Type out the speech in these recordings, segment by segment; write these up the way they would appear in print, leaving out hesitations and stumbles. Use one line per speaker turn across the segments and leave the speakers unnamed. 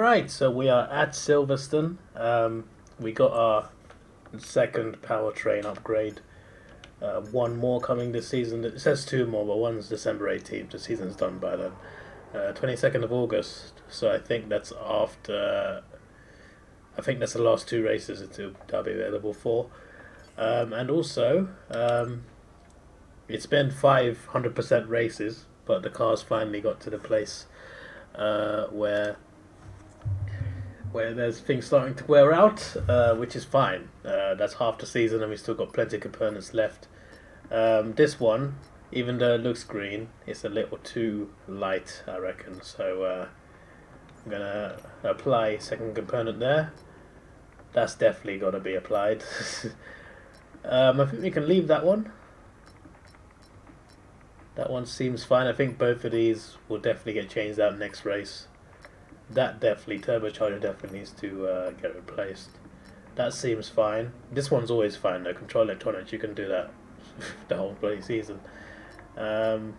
Alright, so we are at Silverstone. We got our second powertrain upgrade. One more coming this season. It says two more, but one's December 18th. The season's done by then. 22nd of August. So I think that's after. I think that's the last two races that'll be available for. And also, it's been 500% races, but the cars finally got to the place where there's things starting to wear out, which is fine. That's half the season, and we still got plenty of components left. This one, even though it looks green, it's a little too light, I reckon. So I'm gonna apply second component there. That's definitely got to be applied. I think we can leave that one. That one seems fine. I think both of these will definitely get changed out next race. That definitely, turbocharger definitely needs to get replaced. That seems fine. This one's always fine though. Control electronics, you can do that the whole bloody season. And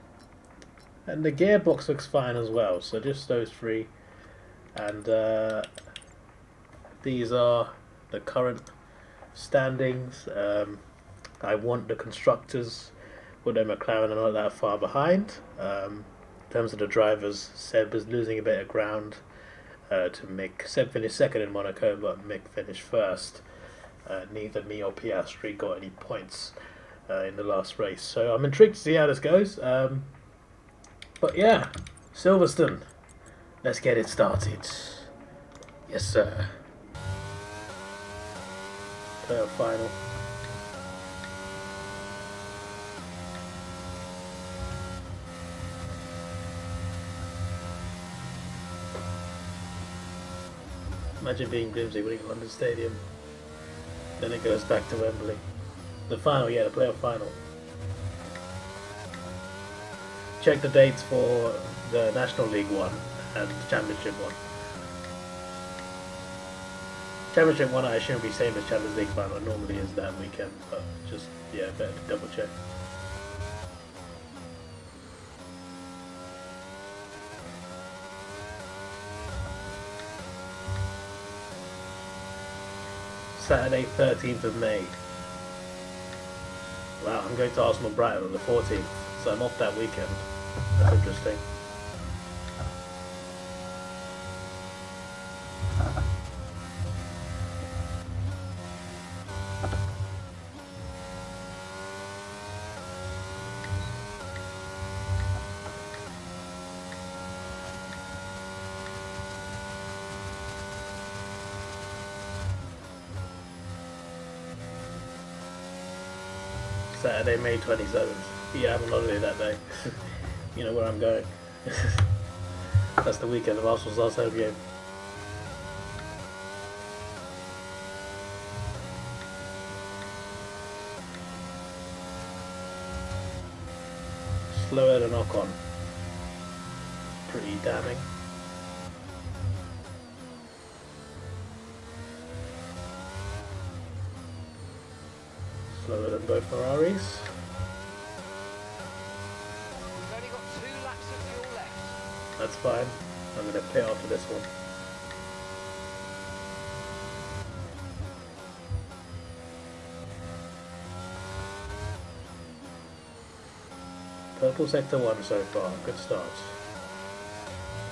the gearbox looks fine as well. So just those three. And these are the current standings. I want the constructors, although McLaren are not that far behind. In terms of the drivers, Seb is losing a bit of ground to Mick. Seb finished second in Monaco, but Mick finished first. Neither me or Piastri got any points in the last race. So I'm intrigued to see how this goes. But yeah, Silverstone, let's get it started. Yes, sir. Playoff final. Imagine being Grimsby winning at London Stadium. Then it goes back to Wembley. The final, yeah, the playoff final. Check the dates for the National League one and the Championship one. Championship one I assume will be same as Champions League final. It normally is that weekend, but just, yeah, better to double check. Saturday 13th of May. Wow, I'm going to Arsenal Brighton on the 14th, so I'm off that weekend. That's interesting. Saturday, May 27th. Yeah, I'm on holiday that day. You know where I'm going. That's the weekend of Arsenal's last home game. Slower than knock-on. Pretty damning. Slower than both Ferraris.
We've only got 2 laps of fuel left.
That's fine. I'm going to pit after this one. Purple sector 1 so far. Good start.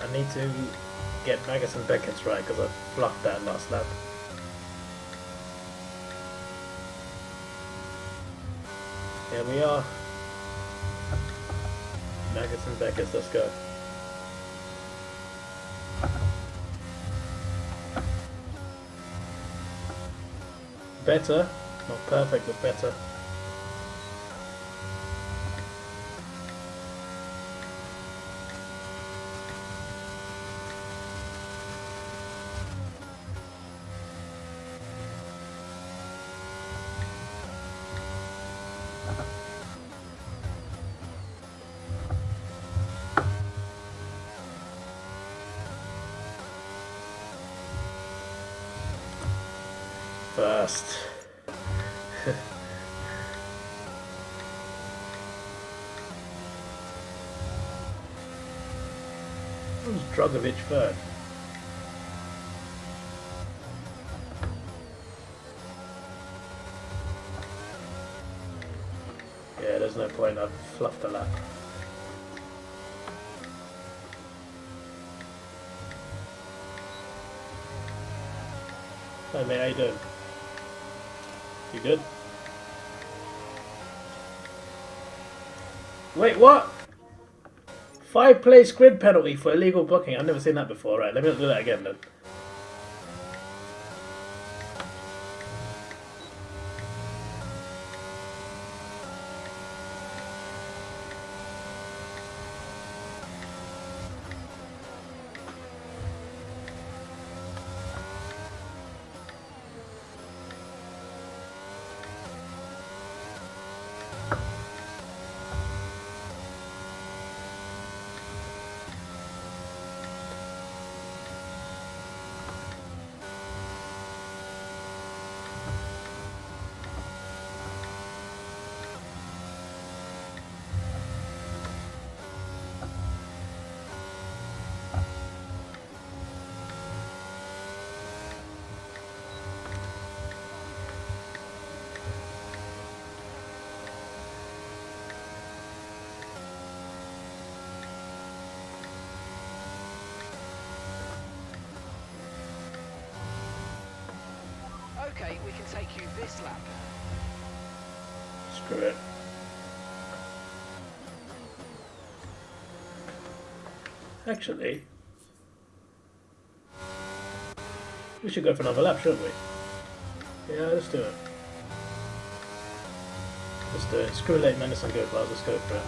I need to get Magus and Beckett's right because I fluffed that last lap. Here we are. Magus and Beckett's, let's go. Better, not perfect, but better. First. Who's Drogovic third? there's no point. I've fluffed the lap. Hi mate, how you doing? You good? Wait, what? 5-place grid penalty for illegal booking. I've never seen that before. Right, let me do that again then.
Okay, we can take you this lap.
Screw it. Actually, we should go for another lap, shouldn't we? Yeah, let's do it. Let's do it. Screw late menace and go bars. Let's go for it.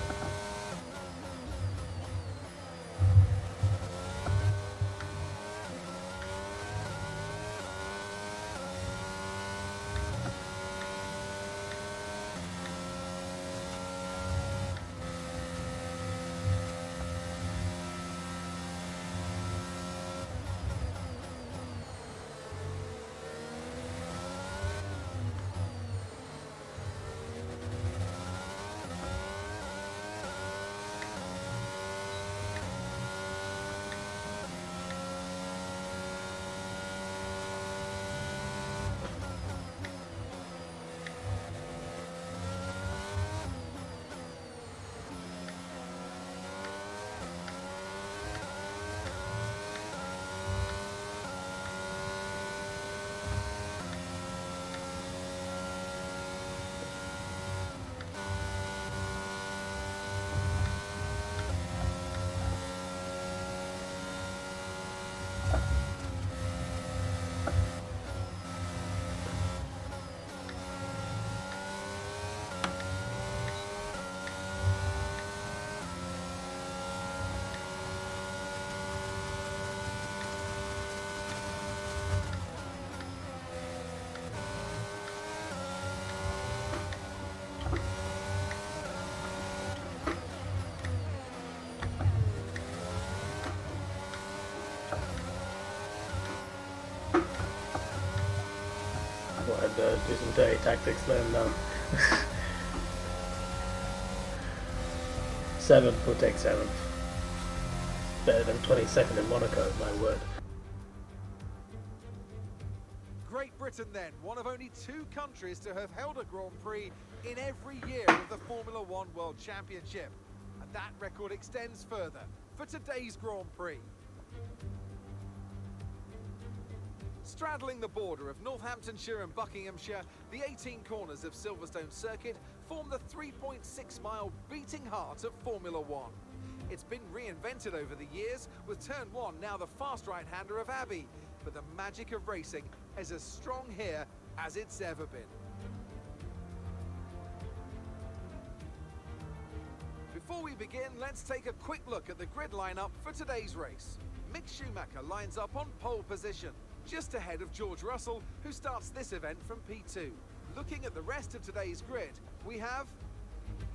Do some dirty tactics, let him know. 7th, we'll take 7th. Better than 22nd in Monaco, my word.
Great Britain then, one of only 2 countries to have held a Grand Prix in every year of the Formula One World Championship. And that record extends further for today's Grand Prix. Straddling the border of Northamptonshire and Buckinghamshire, the 18 corners of Silverstone Circuit form the 3.6-mile beating heart of Formula One. It's been reinvented over the years, with Turn 1 now the fast right-hander of Abbey, but the magic of racing is as strong here as it's ever been. Before we begin, let's take a quick look at the grid lineup for today's race. Mick Schumacher lines up on pole position, just ahead of George Russell, who starts this event from P2. Looking at the rest of today's grid, we have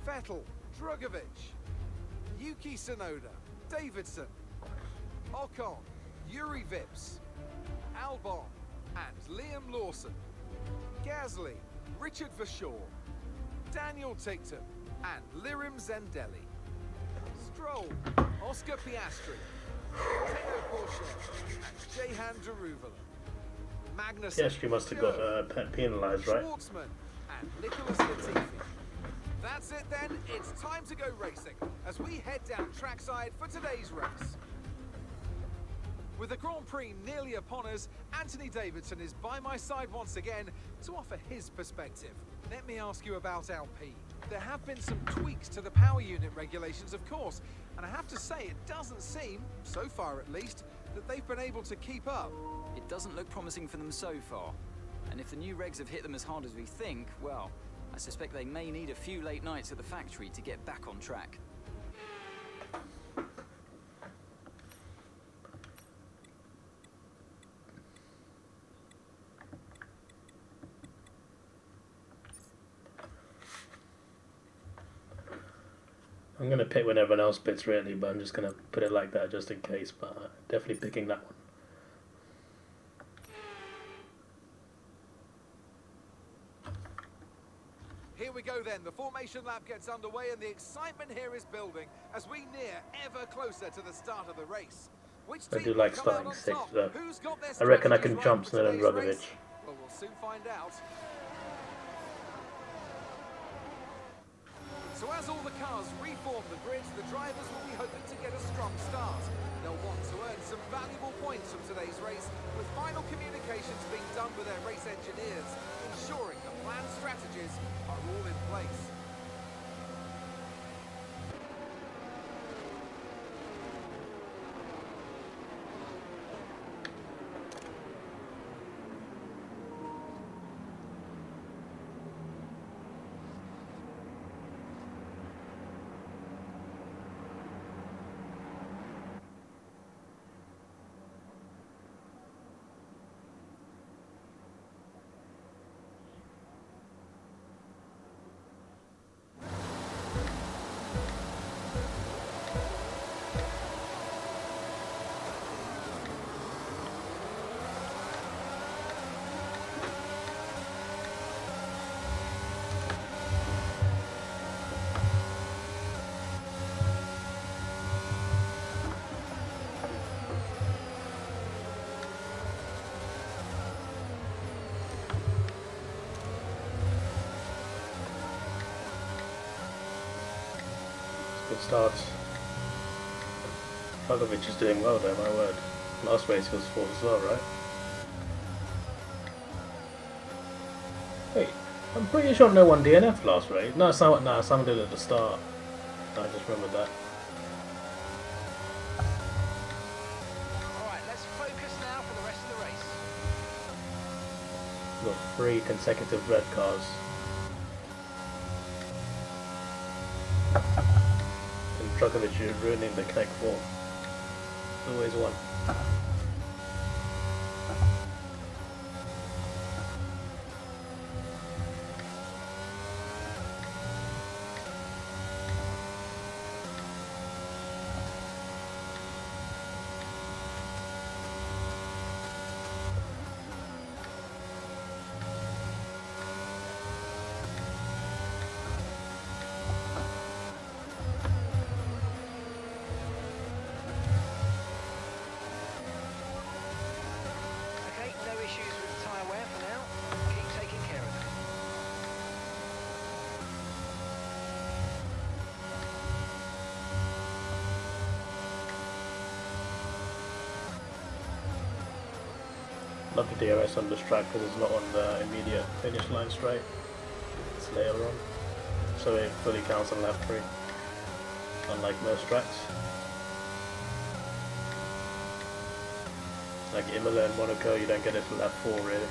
Vettel, Drugovich, Yuki Tsunoda, Davidson, Ocon, Yuri Vips, Albon, and Liam Lawson, Gasly, Richard Verschoor, Daniel Ticktum, and Lirim Zendelli, Stroll, Oscar Piastri, Teo Porcher, and Jehan Daruvala. Magnussen,
Piastri must have got penalised, right?
Schwartzman, and Nicholas Latifi. That's it then, it's time to go racing as we head down trackside for today's race. With the Grand Prix nearly upon us, Anthony Davidson is by my side once again to offer his perspective. Let me ask you about Alpine. There have been some tweaks to the power unit regulations, of course, and I have to say it doesn't seem, so far at least, that they've been able to keep up.
It doesn't look promising for them so far. And if the new regs have hit them as hard as we think, well, I suspect they may need a few late nights at the factory to get back on track.
I'm going to pick when everyone else picks really, but I'm just going to put it like that just in case, but definitely picking that one.
Here we go then, the formation lap gets underway and the excitement here is building as we near ever closer to the start of the race. Which
I
team
do like
will come out
starting
on
sixth
top?
though.
Who's got their
I reckon I
strategies
can
right
jump
for
Sneller and
today's
Rogovic.
race? Well, we'll soon find out. So as all the cars reform the grid, the drivers will be hoping to get a strong start. They'll want to earn some valuable points from today's race, with final communications being done with their race engineers, ensuring the planned strategies are all in place.
Good start. Rogovic is doing well though, my word. Last race he was fourth as well, right? Wait, I'm pretty sure no one DNF last race. No, someone did at the start. I just remembered that.
Alright, let's focus now for the rest of the race.
We've got 3 consecutive red cars. And Rogovic is ruining the Connect 4. Always one.
Okay, no issues with tyre wear for now. Keep taking care of them.
Love the DRS on this track because it's not on the immediate finish line straight. It's later on. So it fully counts on lap 3. Unlike most tracks. Like Imola and Monaco, you don't get it till lap 4 really.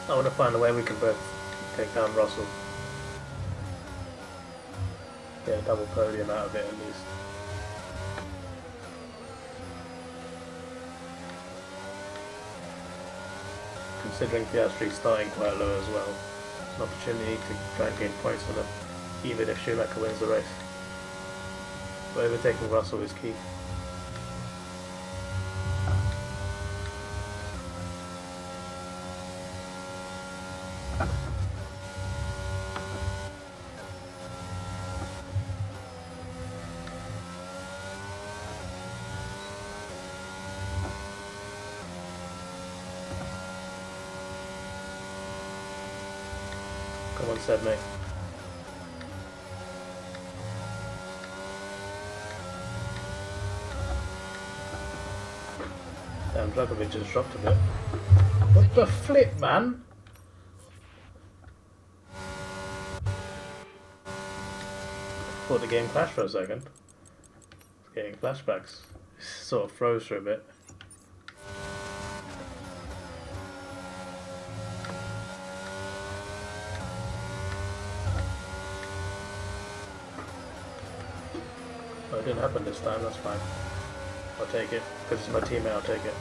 I want to find a way we can both take down Russell. Get a double podium out of it at least. Considering Piastri's starting quite low as well, it's an opportunity to try and gain points on him, even if Schumacher wins the race. But overtaking Russell is key. Come on, said mate. Damn, Djokovic just dropped a bit. What the flip, man? Thought the game crashed for a second. Getting flashbacks. Sort of froze for a bit. Oh, it didn't happen this time, that's fine. I'll take it. Because it's my teammate, I'll take it.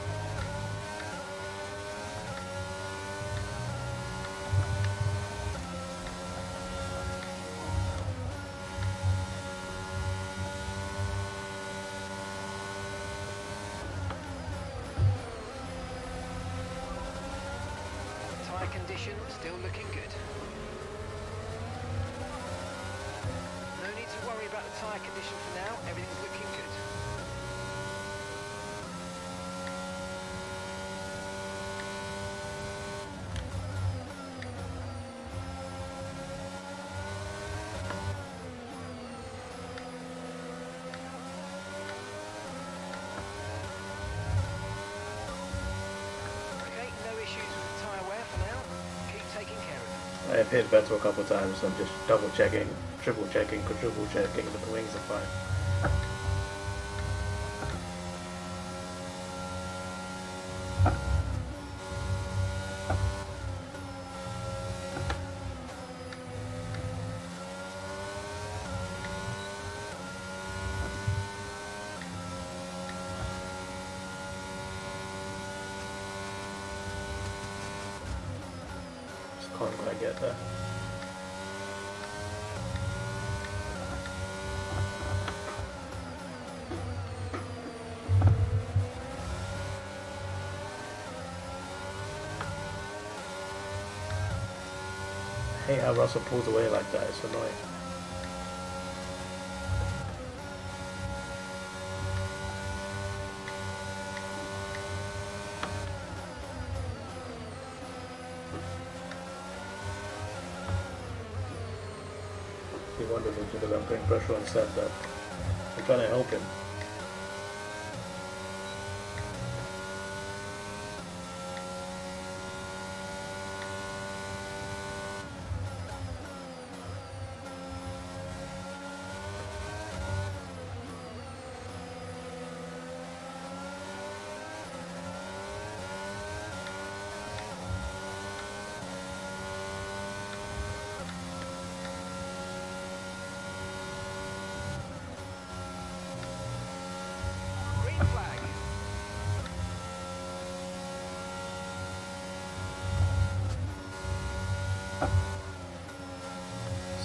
Tyre condition still looking good. No need to worry about the tyre condition for now, everything's looking good. Okay, no issues with the tyre wear for now. Keep taking care of it.
I have hit Vettel a couple of times, so I'm just double checking, triple checking, quadruple checking that the wings are fine. Just can't quite get there. I hate how Russell pulls away like that, it's annoying. He wonders if because I'm putting pressure on Seb that I'm trying to help him.
Green flag.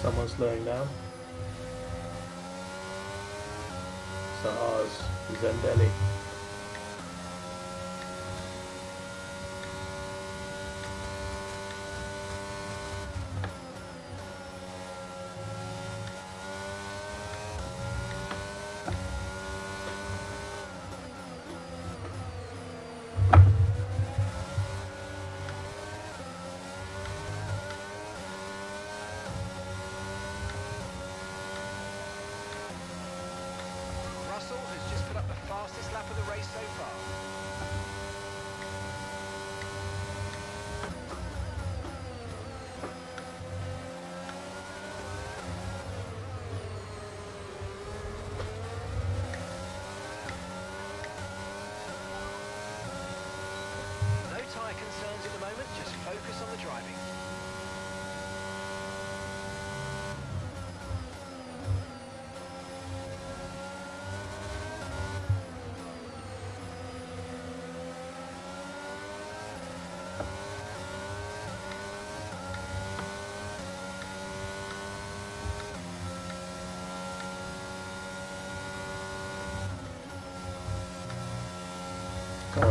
Someone slowing down. So ours, Zendelli.
Russell has just put up the fastest lap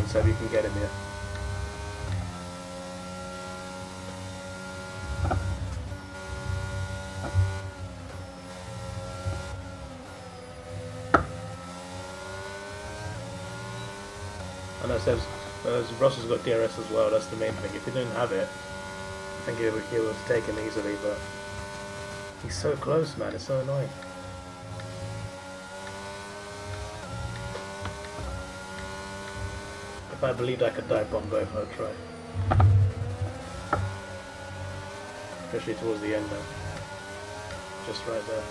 on, Seb, you can get him here. I know Russell's got DRS as well, that's the main thing. If he didn't have it, I think he would have taken easily, but he's so close, man, it's so annoying. If I believed I could dive bomb both, I'd try. Especially towards the end now. Just right there.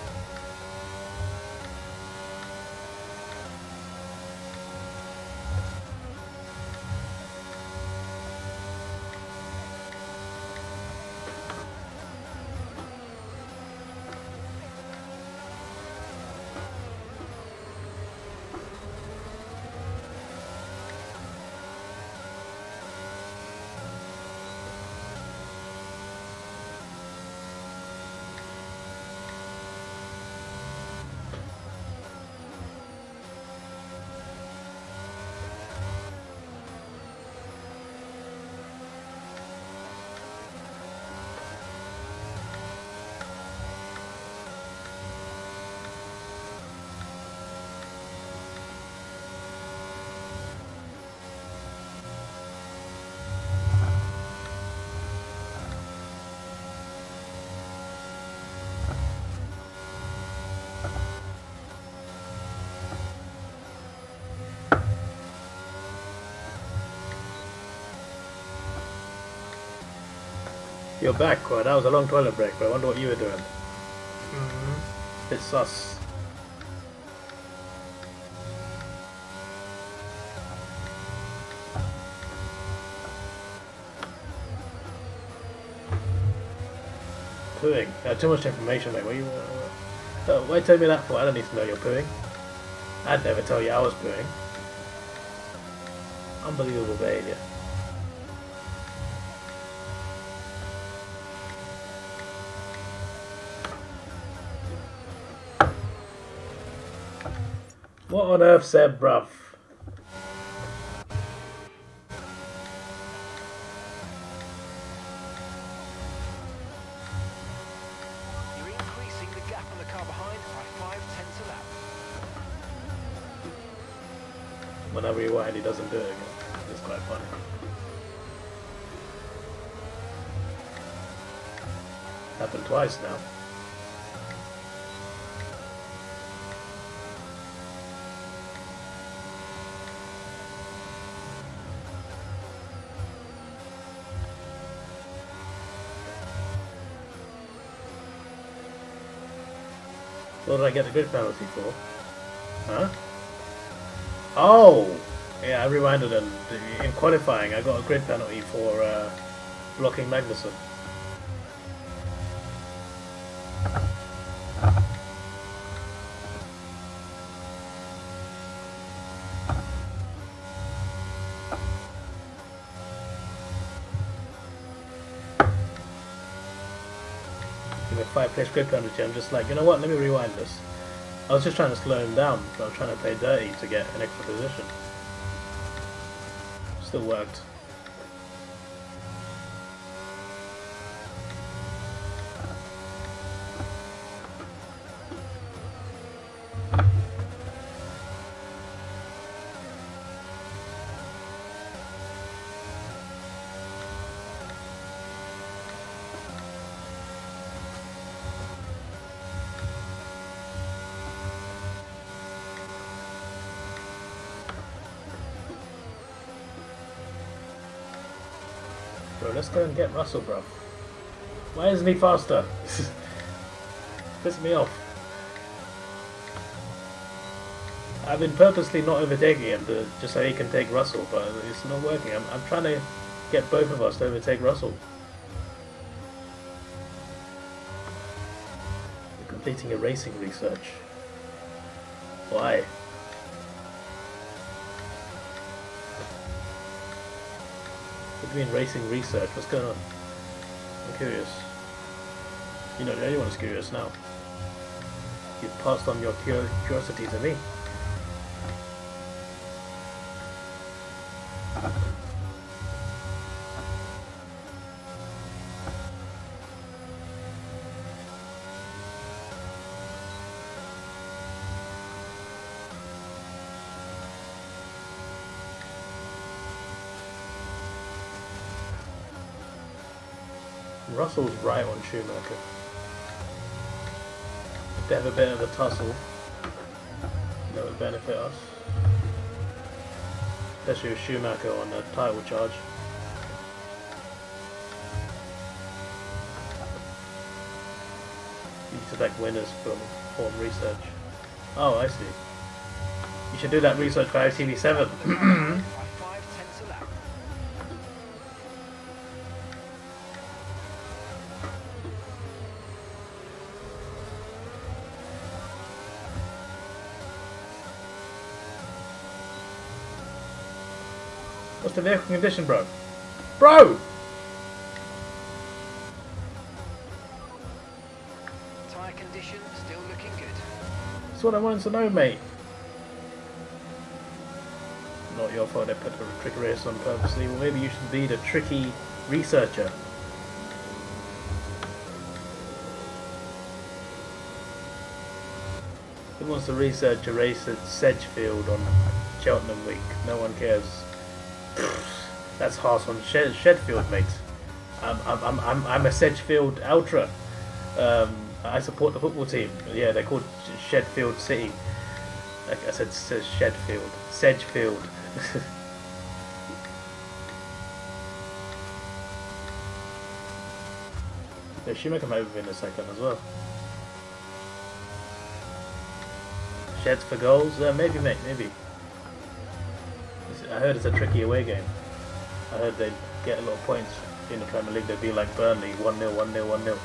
You're back, Quad. That was a long toilet break, but I wonder what you were doing. Bit sus. Pooing. Too much information, mate. Why tell me that for? I don't need to know you're pooing. I'd never tell you I was pooing. Unbelievable behaviour. What on earth, Seb, bruv?
You're increasing the gap on the car behind by 5/10 a lap.
When I rewind, he doesn't do it again. It's quite funny. Happened twice now. What did I get the grid penalty for? Huh? Oh! Yeah, I rewinded and in qualifying I got a grid penalty for blocking Magnussen. Give me a 5-place grid penalty. I'm just like, you know what, let me rewind this. I was just trying to slow him down, but I was trying to play dirty to get an extra position. Still worked. Bro, let's go and get Russell, bro. Why isn't he faster? Piss me off. I've been purposely not overtaking him just so he can take Russell, but it's not working. I'm trying to get both of us to overtake Russell. We're completing a racing research. Why? What do you mean racing research? What's going on? I'm curious. You're not the only one who's curious now. You've passed on your curiosity to me. Russell's right on Schumacher. If they have a bit of a tussle, that would benefit us. Especially with Schumacher on the title charge. You select winners from form research. Oh, I see. You should do that research for ITV7.
by 5/10 a lap.
What's the vehicle condition, bro? Bro!
Tyre condition still looking good.
That's what I wanted to know, mate. Not your fault they put the tricky race on purposely. Well, maybe you should be the tricky researcher. Who wants to research a race at Sedgefield on Cheltenham Week? No one cares. That's harsh on Shedfield, mate. I'm a Sedgefield ultra. I support the football team. Yeah, they're called Shedfield City. Like I said, Shedfield, Sedgefield. Yeah, Schumacher might move in a second as well. Sheds for goals? Maybe, mate, maybe. I heard it's a tricky away game. I heard they'd get a lot of points in the Premier League. They'd be like Burnley, 1-0, 1-0, 1-0.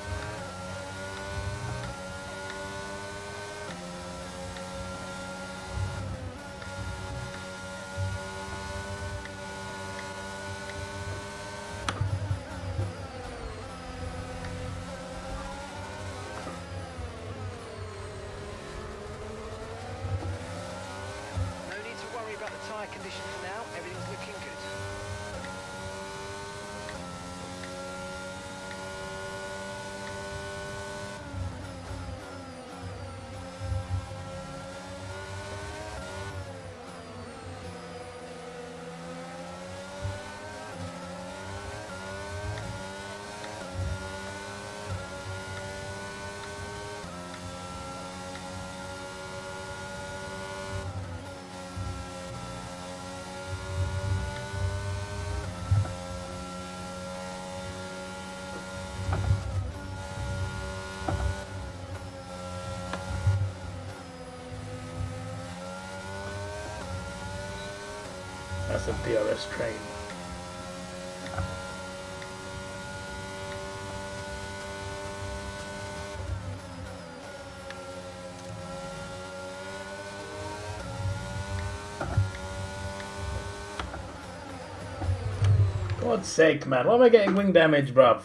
No need to worry about the tyre condition for now. Everything's looking good.
That's a DRS train. God's sake, man. Why am I getting wing damage, bruv?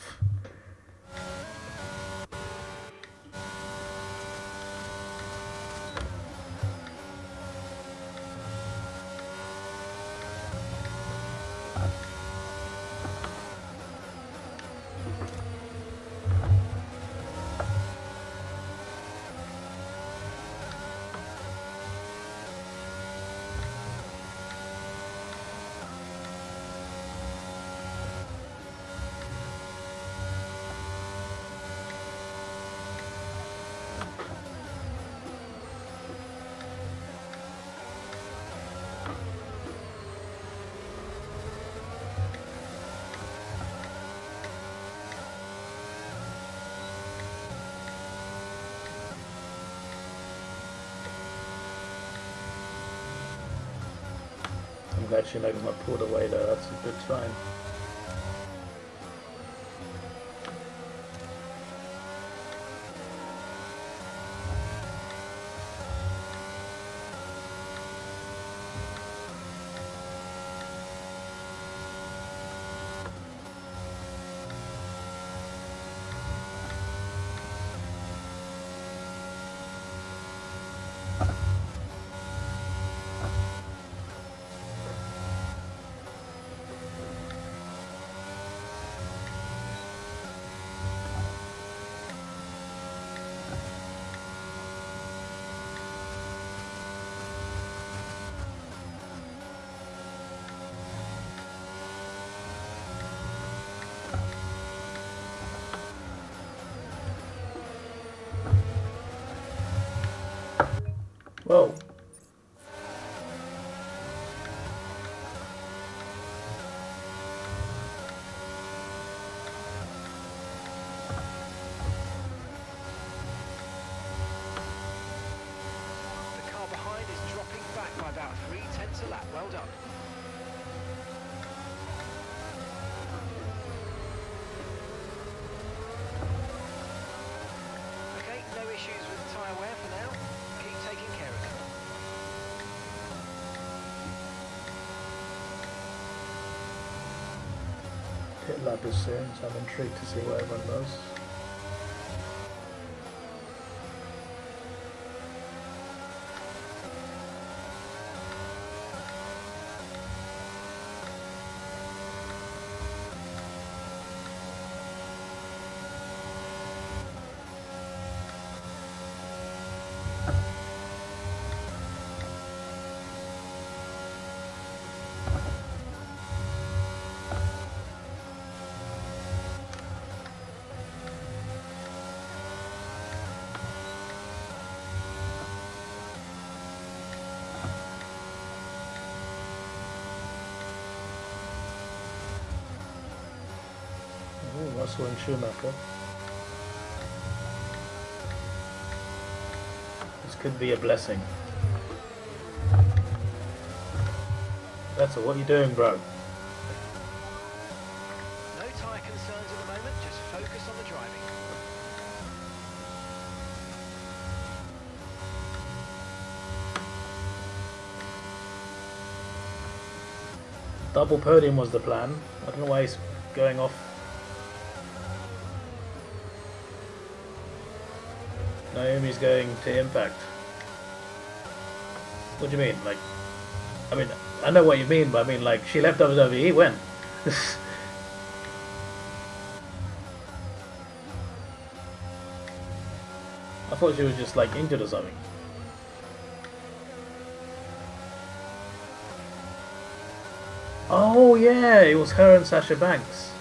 I'm glad Schumacher got pulled away though, that's a good sign. pit lap is soon, so I'm intrigued to see what everyone does. Russell and Schumacher. This could be a blessing. Vettel, what are you doing, bro?
No tyre concerns at the moment, just focus on the driving.
Double podium was the plan. I don't know why he's going off. Naomi's going to Impact. What do you mean? Like, I mean, I know what you mean, but I mean, like, she left WWE when? I thought she was just like injured or something. Oh yeah, it was her and Sasha Banks.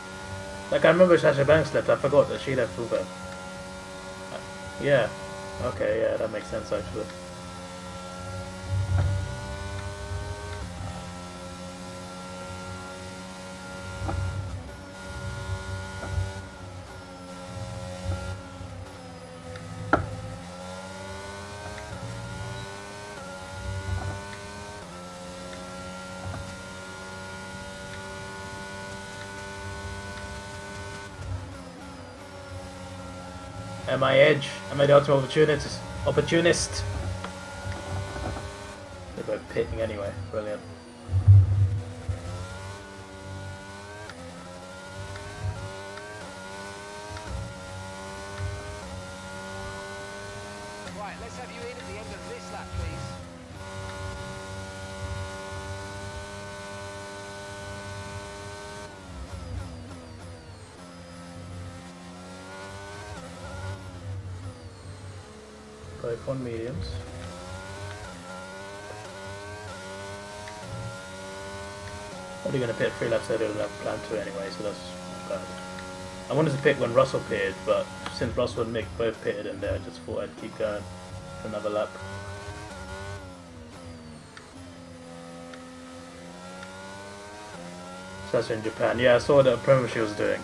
Like, I remember Sasha Banks left. I forgot that she left with her. Yeah. Okay, yeah, that makes sense actually. Am I edge? Am I the ultimate opportunist? They're both pitting anyway. Brilliant.
Right, let's have you in at the end of this lap, please.
Both on mediums. Probably going to pit 3 laps earlier than I planned to anyway, so that's not bad. I wanted to pit when Russell pitted, but since Russell and Mick both pitted in there, I just thought I'd keep going for another lap. So that's in Japan. Yeah, I saw the promo she was doing.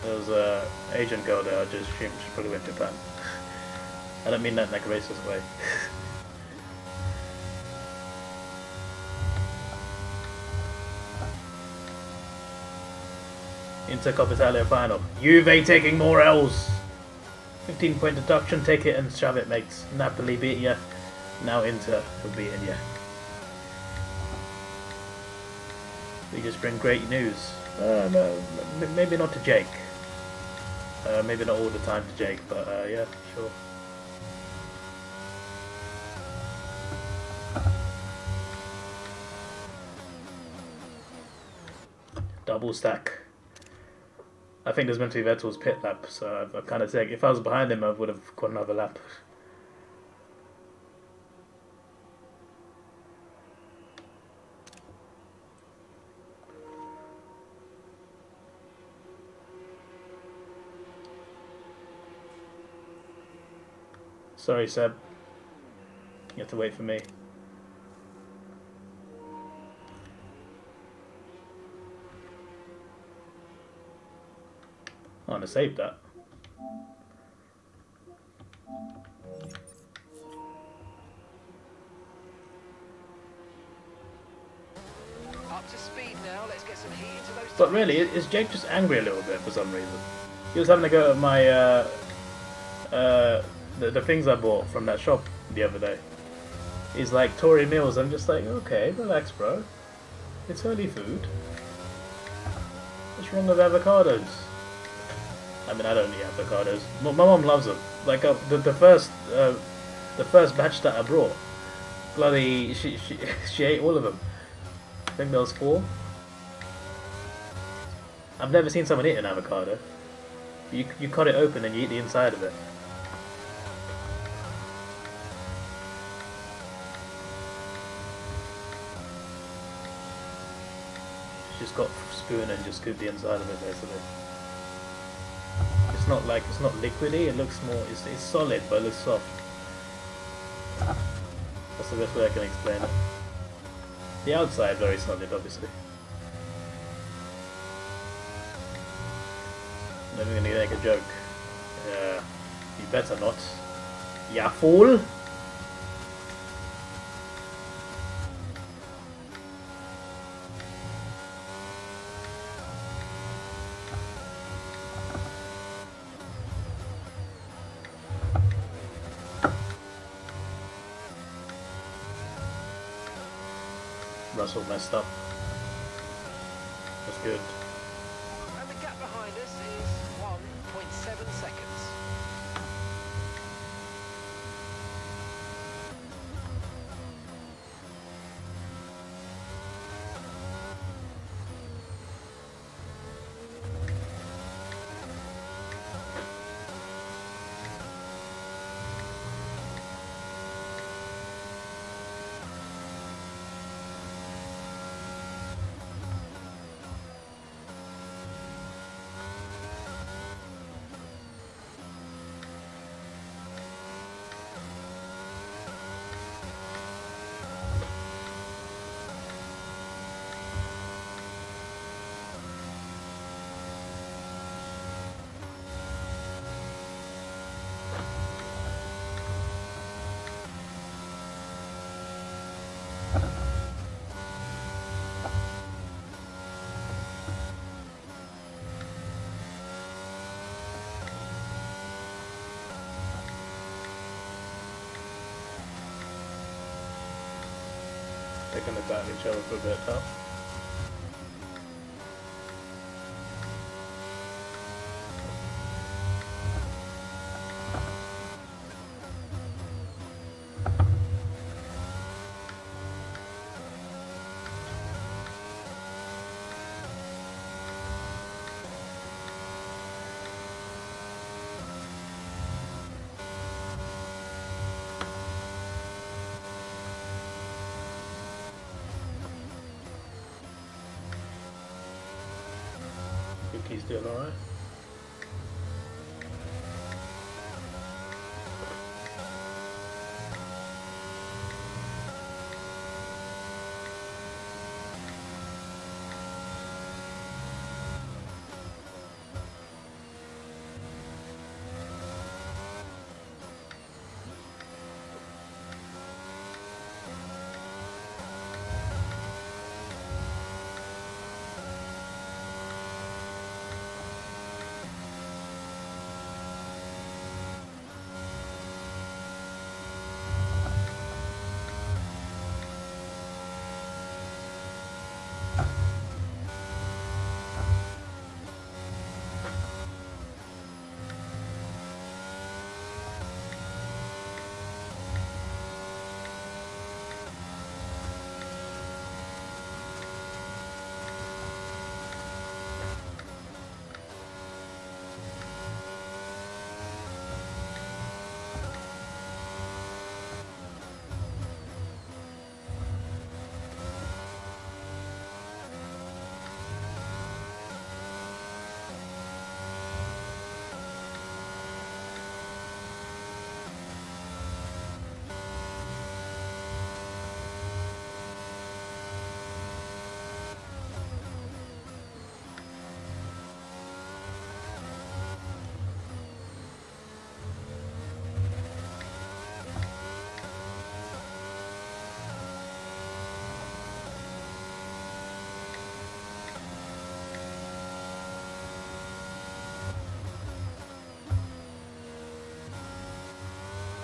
There was an Asian girl there, I just assumed she probably went to Japan. I don't mean that in like a racist way. Intercup Italia final. Juve taking more L's. 15-point deduction, take it and shove it, mates. Napoli beat ya. Now Inter will beat ya. We just bring great news. No, maybe not to Jake. Maybe not all the time to Jake, but yeah, sure. Double stack. I think there's meant to be Vettel's pit lap, so I've kind of taken. If I was behind him, I would have got another lap. Sorry, Seb. You have to wait for me. I want to save that.
Up to speed now, let's get some heat into those
But really, is Jake just angry a little bit for some reason? He was having a go at my the things I bought from that shop the other day. He's like, Tory meals. I'm just like, okay, relax, bro. It's only food. What's wrong with avocados? I mean, I don't eat avocados. My mom loves them. Like the first batch that I brought, bloody she ate all of them. I think there was 4. I've never seen someone eat an avocado. You cut it open and you eat the inside of it. She's got a spoon and just scoop the inside of it basically. It's not liquidy. It looks more. It's solid, but it looks soft. That's the best way I can explain it. The outside very solid, obviously. I'm never gonna make a joke. You better not. Ya fool! Russell messed up. That's good.
And the gap behind us is 1.7 seconds.
They're gonna battle each other for a bit now. He's doing alright.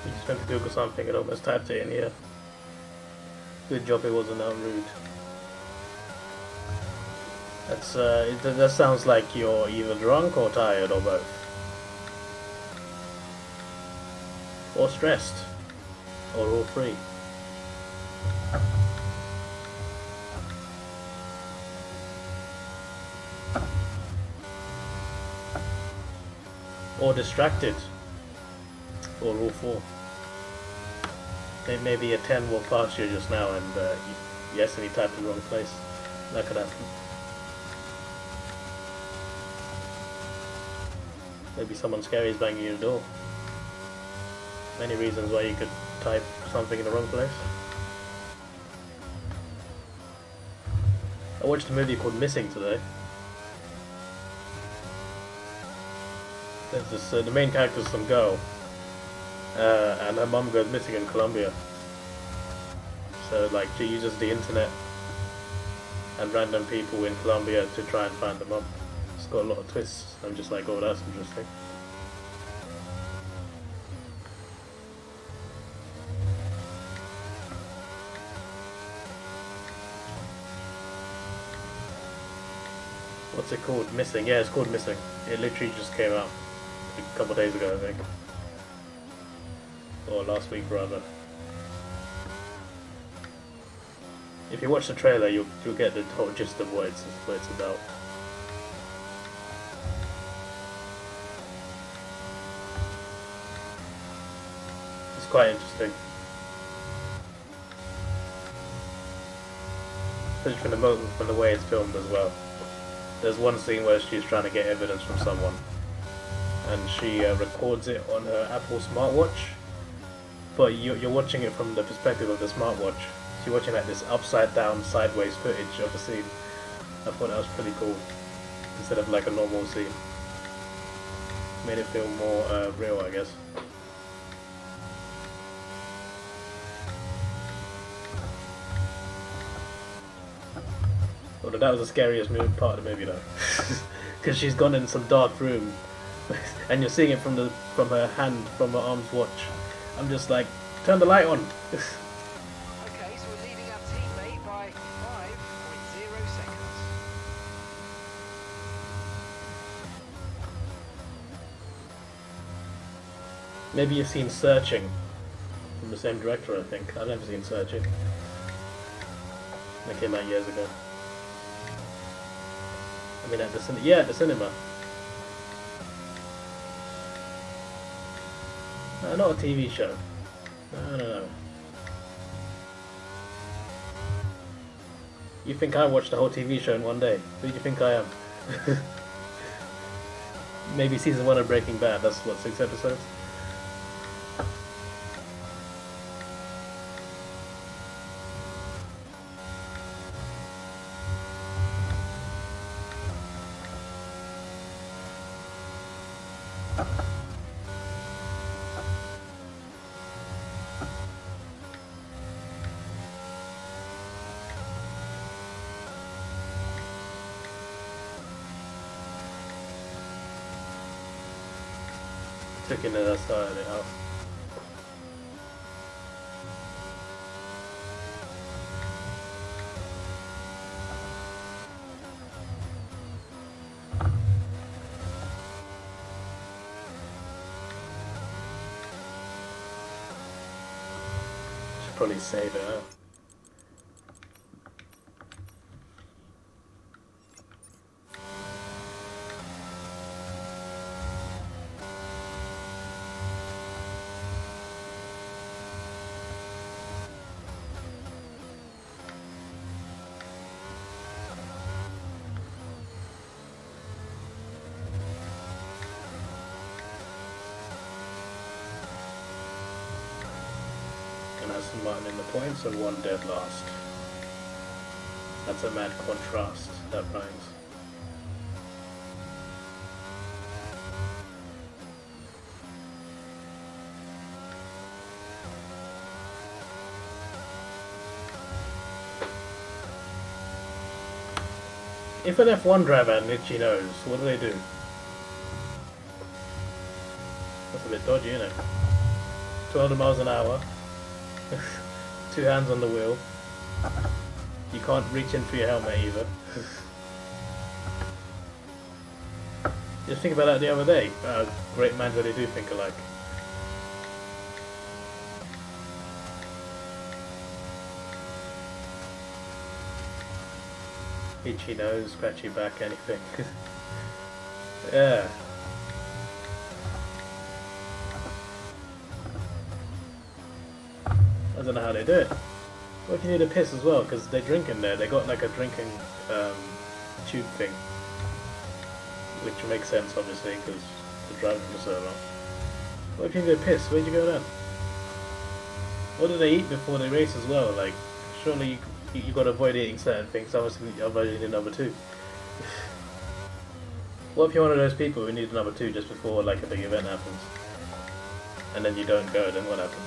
You just went to Google something and almost typed it in here. Good job it wasn't that rude. That sounds like you're either drunk or tired or both. Or stressed. Or all three. Or distracted. Or all four. Maybe a 10 walked past you just now and you accidentally typed in the wrong place. That could happen. Maybe someone scary is banging your door. Many reasons why you could type something in the wrong place. I watched a movie called Missing today. There's this, the main character is some girl, and her mum goes missing in Colombia. So like she uses the internet and random people in Colombia to try and find the mum. It's got a lot of twists. I'm just like, oh, that's interesting. What's it called? Missing? Yeah, it's called Missing. It literally just came out a couple of days ago, I think. Or last week, rather. If you watch the trailer, you'll get the whole gist of what it's about. It's quite interesting. Especially from the way it's filmed as well. There's one scene where she's trying to get evidence from someone, and she records it on her Apple smartwatch. But you're watching it from the perspective of the smartwatch. So you're watching like this upside down, sideways footage of the scene. I thought that was pretty cool, instead of like a normal scene. Made it feel more real, I guess. Although that was the scariest part of the movie though, because she's gone in some dark room, and you're seeing it from her hand, from her arm's watch. I'm just like, turn the light on.
Okay, so we're leading our teammate by 5.0 seconds.
Maybe you've seen Searching from the same director, I think. I've never seen Searching. That came out years ago. I mean, at the cinema. Not a TV show. No. You think I watched the whole TV show in one day? Who do you think I am? Maybe season 1 of Breaking Bad. That's what, 6 episodes? Took in that started it out. Should probably save it out. And Aston Martin in the points and 1 dead last. That's a mad contrast, that rhymes. If an F1 driver had an itchy nose, what do they do? That's a bit dodgy, isn't it? 200 miles an hour. 2 hands on the wheel. You can't reach in for your helmet either. Just think about that the other day. Great minds really do think alike. Itchy nose, scratchy back, anything. Yeah. I don't know how they do it. What if you need a piss as well? Because they drink in there. They got like a drinking tube thing. Which makes sense, obviously, because the driving for so long. What if you need a piss? Where'd you go then? What do they eat before they race as well? Like, surely you got to avoid eating certain things, otherwise you need number 2. What if you're one of those people who need a number 2 just before like a big event happens? And then you don't go, then what happens?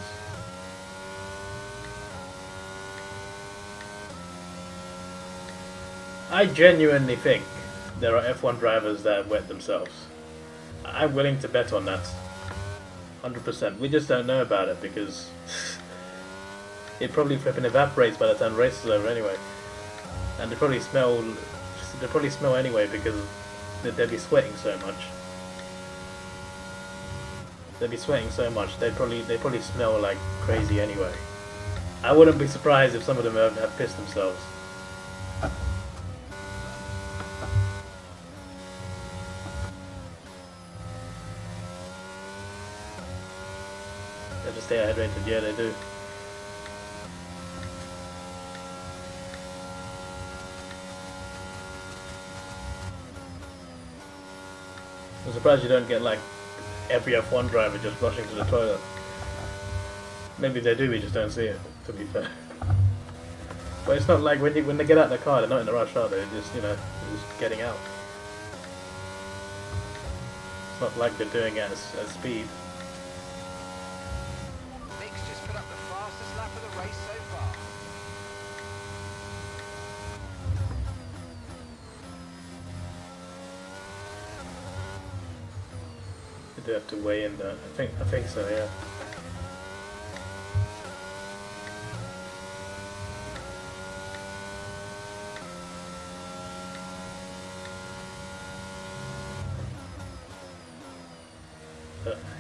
I genuinely think there are F1 drivers that have wet themselves. I'm willing to bet on that. 100%. We just don't know about it because it probably flipping evaporates by the time the race is over anyway. And they probably smell anyway because they'd be sweating so much. They probably smell like crazy anyway. I wouldn't be surprised if some of them have pissed themselves. They have to stay hydrated, yeah they do. I'm surprised you don't get like every F1 driver just rushing to the toilet. Maybe they do, we just don't see it, to be fair. But it's not like when they get out of the car, they're not in a rush, are they? They're just, they're just getting out. It's not like they're doing it at speed.
Mick's just put up the fastest lap of the race so far.
They do have to weigh in that. I think so, yeah.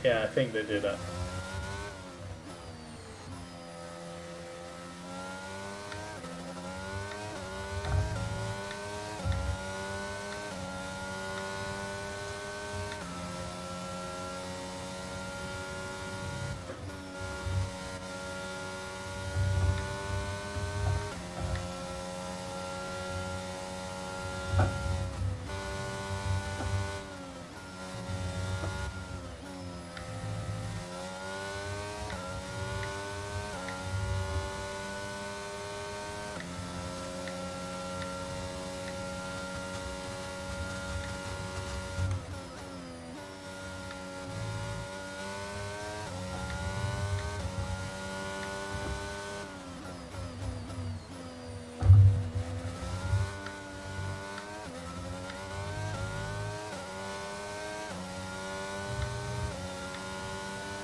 Yeah, I think they do that.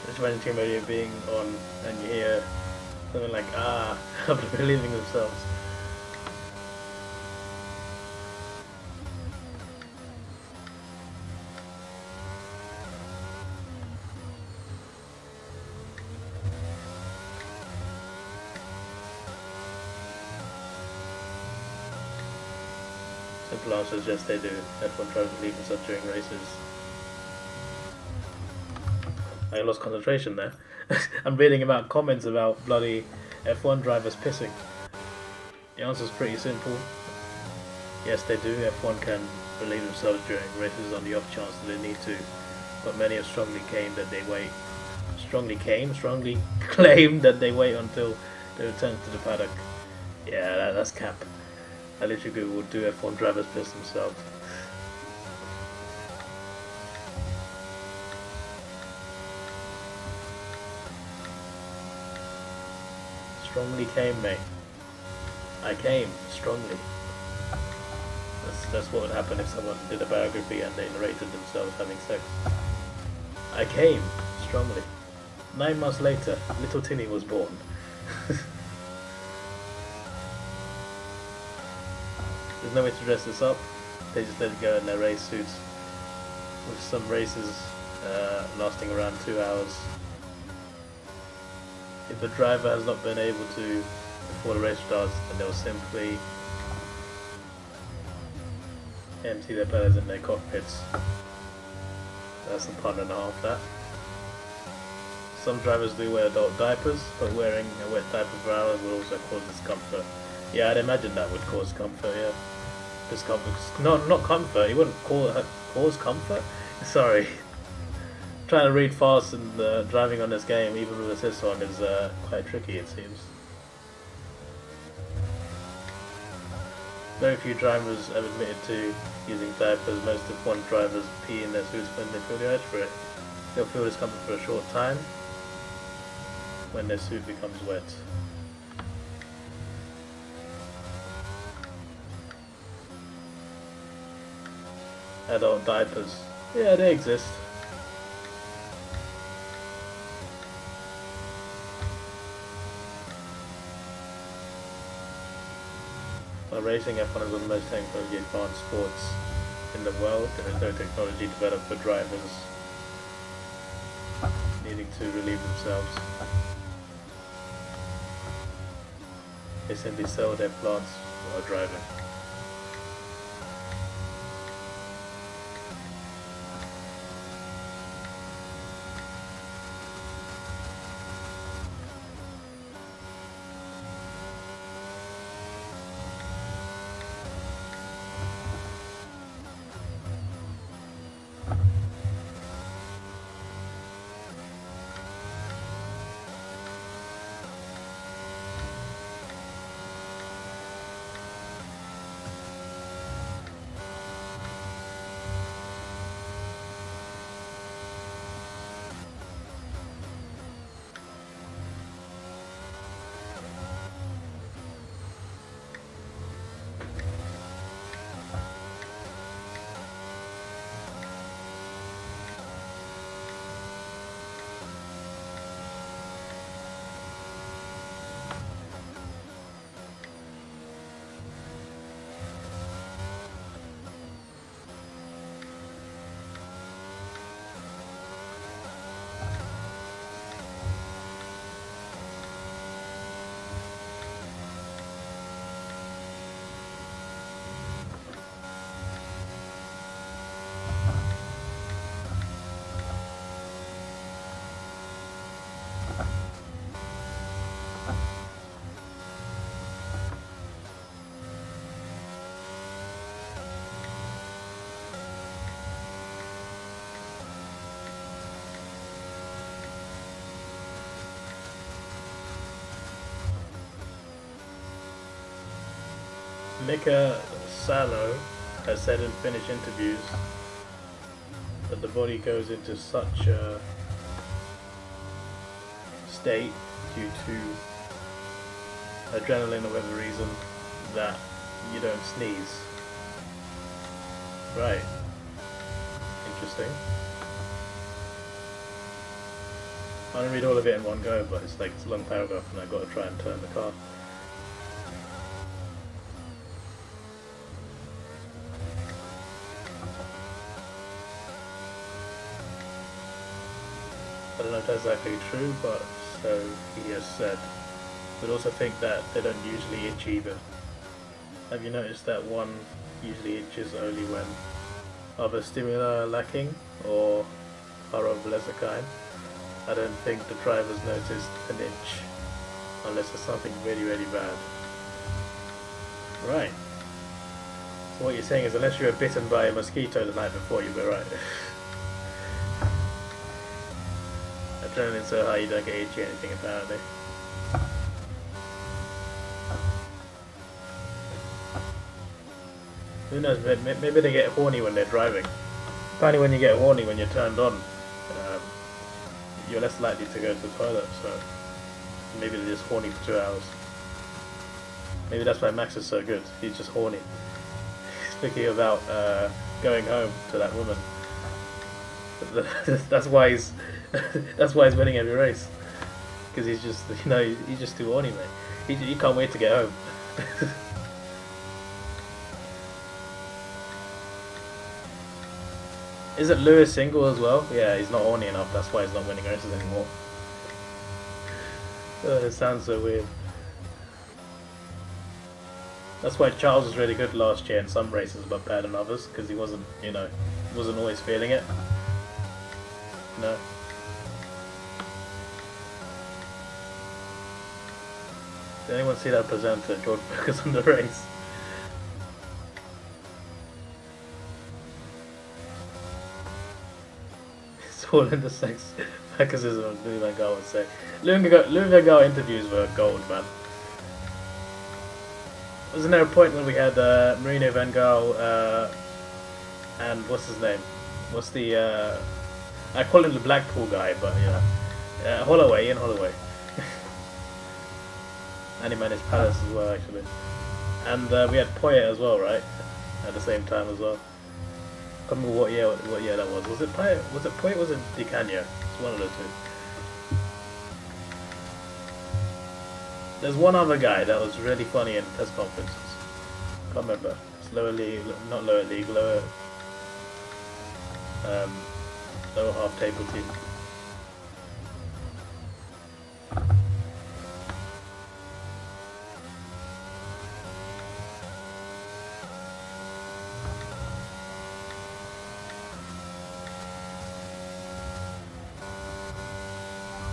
Just imagine Team Radio being on and you hear something like, after relieving themselves. Simple answer is yes, they do. F1 drivers leave themselves during races. I lost concentration there. I'm reading about comments about bloody F1 drivers pissing. The answer is pretty simple. Yes, they do. F1 can relieve themselves during races on the off chance that they need to, but many have strongly claimed that they wait. Strongly claim that they wait until they return to the paddock. Yeah, that's cap. I literally googled, do F1 drivers piss themselves? Strongly came, mate. I came strongly. That's what would happen if someone did a biography and they narrated themselves having sex. I came strongly. 9 months later, little Tinny was born. There's no way to dress this up. They just let it go in their race suits. with some races lasting around 2 hours. If the driver has not been able to before the race starts, then they'll simply empty their players in their cockpits. That's a pun and a half, that. Some drivers do wear adult diapers, but wearing a wet diaper for hours will also cause discomfort. Yeah, I'd imagine that would cause comfort, yeah. Discomfort. Not comfort, you wouldn't cause comfort? Sorry. Trying to read fast and driving on this game, even with assist on, is quite tricky, it seems. Very few drivers have admitted to using diapers. Most F1 drivers pee in their suits when they feel the urge for it. They'll feel discomfort for a short time when their suit becomes wet. Adult diapers. Yeah, they exist. While racing, F1 is one of the most technologically advanced sports in the world. There is no technology developed for drivers needing to relieve themselves. They simply sell their plants while driving. Mika Salo has said in Finnish interviews that the body goes into such a state due to adrenaline or whatever reason that you don't sneeze. Right. Interesting. I don't read all of it in one go, but it's like it's a long paragraph and I've got to try and turn the car. I don't know if that's actually true, but so he has said. But also think that they don't usually itch either. Have you noticed that one usually itches only when other stimuli are lacking or are of lesser kind? I don't think the drivers noticed an itch unless it's something really, really bad. Right. So what you're saying is unless you were bitten by a mosquito the night before, you were right. Adrenaline's so high you don't get itchy or anything apparently. Who knows, maybe they get horny when they're driving. Apparently when you get horny when you're turned on, you're less likely to go to the toilet, so maybe they're just horny for 2 hours. Maybe that's why Max is so good, he's just horny. Speaking about going home to that woman. That's why he's winning every race. Because he's just, he's just too horny, mate. He can't wait to get home. Is it Lewis single as well? Yeah, he's not horny enough. That's why he's not winning races anymore. It sounds so weird. That's why Charles was really good last year in some races, but bad in others, because he wasn't, you know, wasn't always feeling it. No. Did anyone see that presenter, George Lucas, on the race? It's all in the sex magazine of Louis Van Gaal would say. Louis Van Gaal interviews were gold, man. Wasn't there a point when we had Marino Van Gaal and what's his name? What's the I call him the Blackpool guy, but you know, Holloway, Ian Holloway. And he managed Palace as well, actually. And we had Poyet as well, right? At the same time as well. I can't remember what year that was. Was it Poyet? Was it Poyet? Was it Di Canio? It's one of the two. There's one other guy that was really funny in press conferences. Can't remember. It's lower league, not lower league, lower half table team.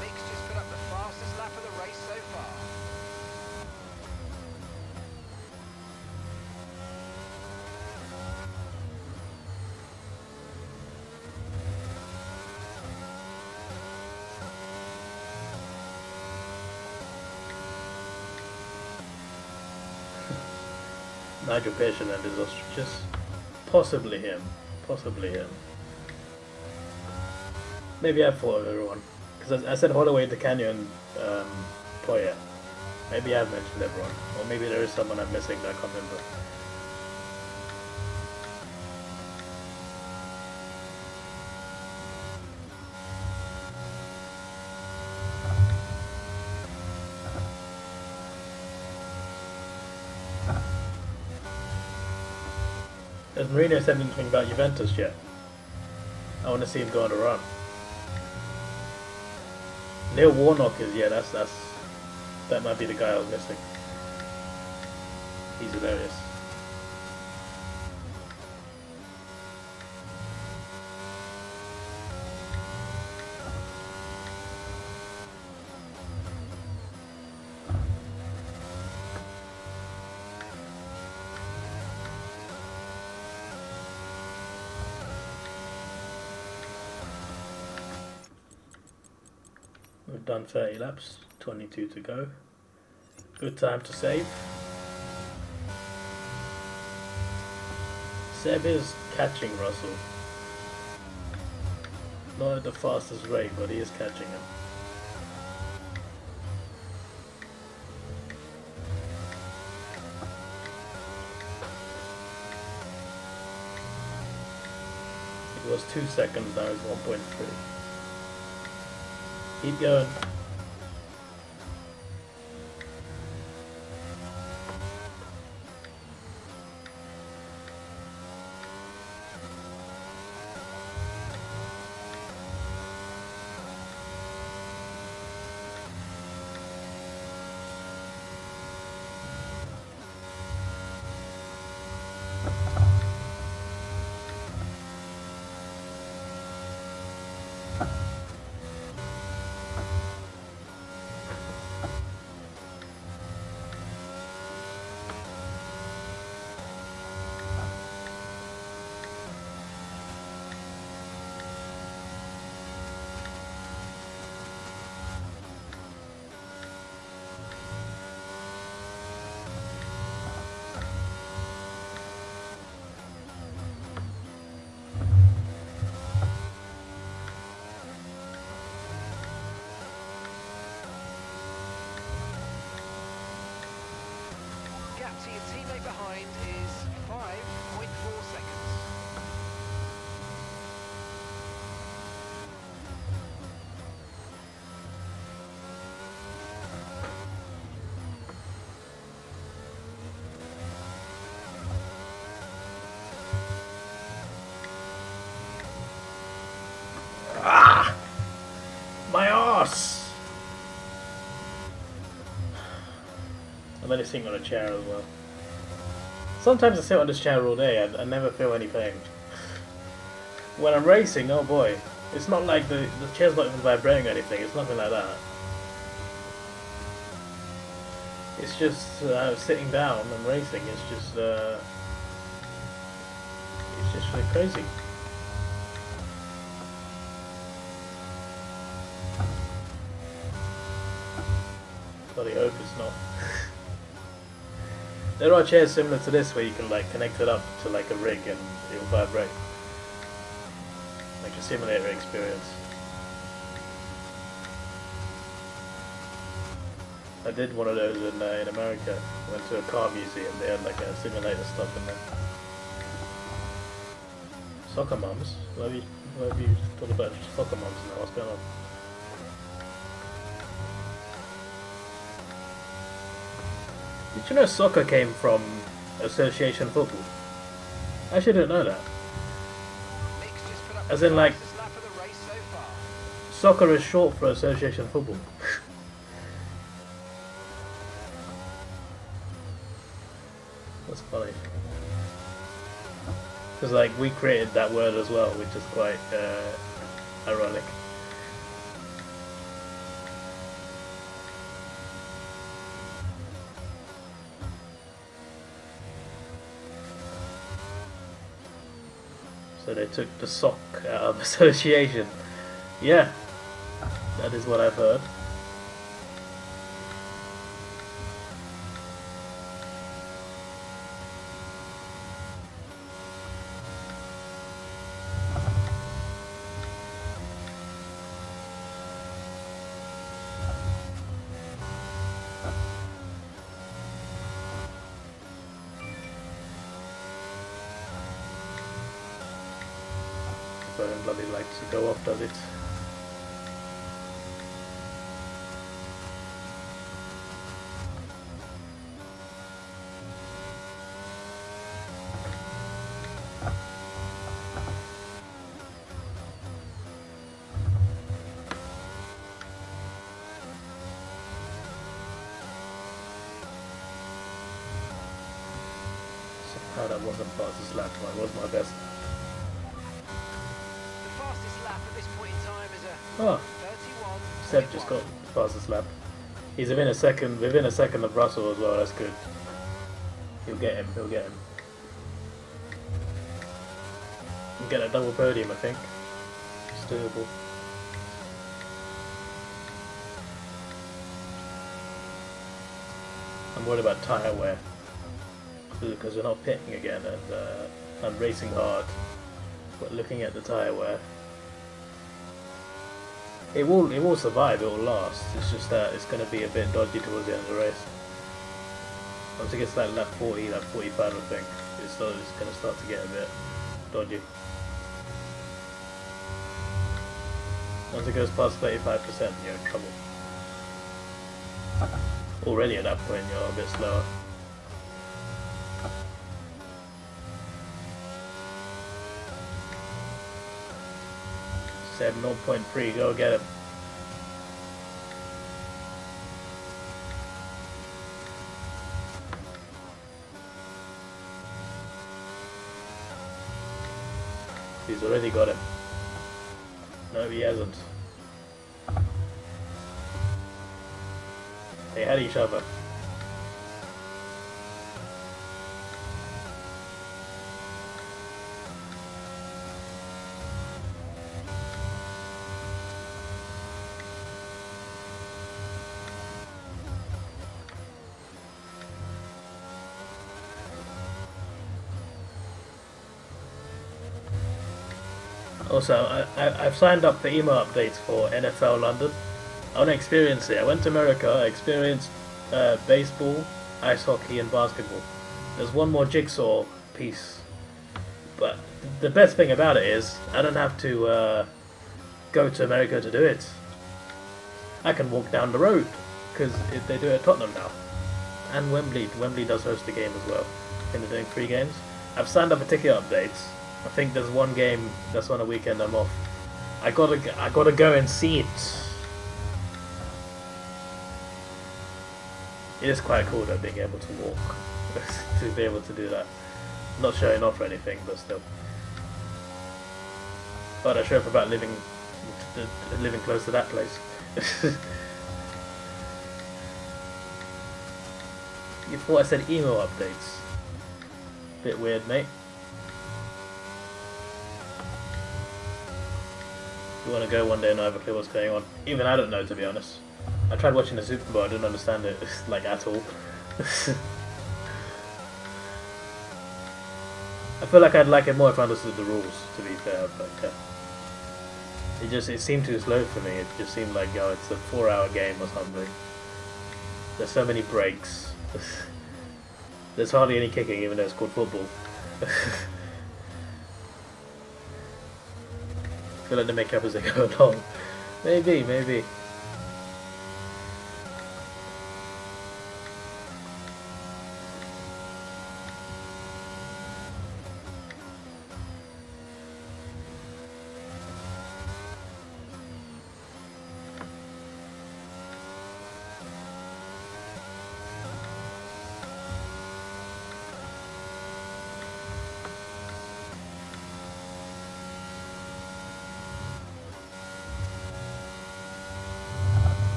Mick's just put up the fastest lap of the race so far.
Nigel Pearson and his ostriches. Possibly him. Possibly him. Maybe I thought of everyone. Because I said Holloway, Di Canio, and Poyet. Maybe I've mentioned everyone. Or maybe there is someone I'm missing that I can't remember. Has Mourinho said anything about Juventus yet? I want to see him go on a run. Neil Warnock is, yeah, that might be the guy I was missing. He's hilarious. We've done 30 laps, 22 to go. Good time to save. Seb is catching Russell. Not at the fastest rate, but he is catching him. It was 2 seconds, now it's 1.3. Keep going.
Gap to your teammate behind is 5.4 seconds.
I'm only sitting on a chair as well. Sometimes I sit on this chair all day and I never feel any pain. When I'm racing, oh boy, it's not like the chair's not even vibrating or anything, it's nothing like that. It's just sitting down and racing, it's just really crazy. Bloody hope it's not. There are chairs similar to this where you can like connect it up to like a rig and it'll vibrate. Like a simulator experience. I did one of those in America. Went to a car museum, they had like a simulator stuff in there. Soccer mums? Why have you thought about soccer mums now? What's going on? Did you know soccer came from association football? I actually didn't know that. As in like, soccer is short for association football. That's funny. Because like, we created that word as well, which is quite ironic. So they took the sock out of association. Yeah, that is what I've heard. Phone bloody likes to go off, does it? Somehow that wasn't fastest lap, I was my best. Oh, Seb just got the fastest lap. He's within a second of Russell as well, that's good. He'll get him. He'll get a double podium, I think. It's doable. I'm worried about tyre wear. Because we're not pitting again and I'm racing hard. But looking at the tyre wear, it will survive, it will last. It's just that it's going to be a bit dodgy towards the end of the race. Once it gets to that lap 40, lap 45 I think, it's going to start to get a bit dodgy. Once it goes past 35%, you're in trouble. Already at that point you're a bit slower. Seb 0.3, go get him. He's already got him. No, he hasn't. They had each other. Also, I've signed up for email updates for NFL London. I want to experience it. I went to America, I experienced baseball, ice hockey and basketball. There's one more jigsaw piece. But the best thing about it is, I don't have to go to America to do it. I can walk down the road, because they do it at Tottenham now. And Wembley. Wembley does host a game as well. I think they're doing 3 games. I've signed up for ticket updates. I think there's one game that's on a weekend I'm off. I gotta go and see it. It is quite cool though, being able to walk, to be able to do that. Not showing off or anything, but still. But I show off about living close to that place. You thought I said email updates? Bit weird, mate. You want to go one day and not have a clue what's going on? Even I don't know, to be honest. I tried watching the Super Bowl, I didn't understand it like at all. I feel like I'd like it more if I understood the rules, to be fair, but it seemed too slow for me. It just seemed like, oh, it's a 4-hour game or something. There's so many breaks. There's hardly any kicking, even though it's called football. I feel like they make up as they go along. Maybe.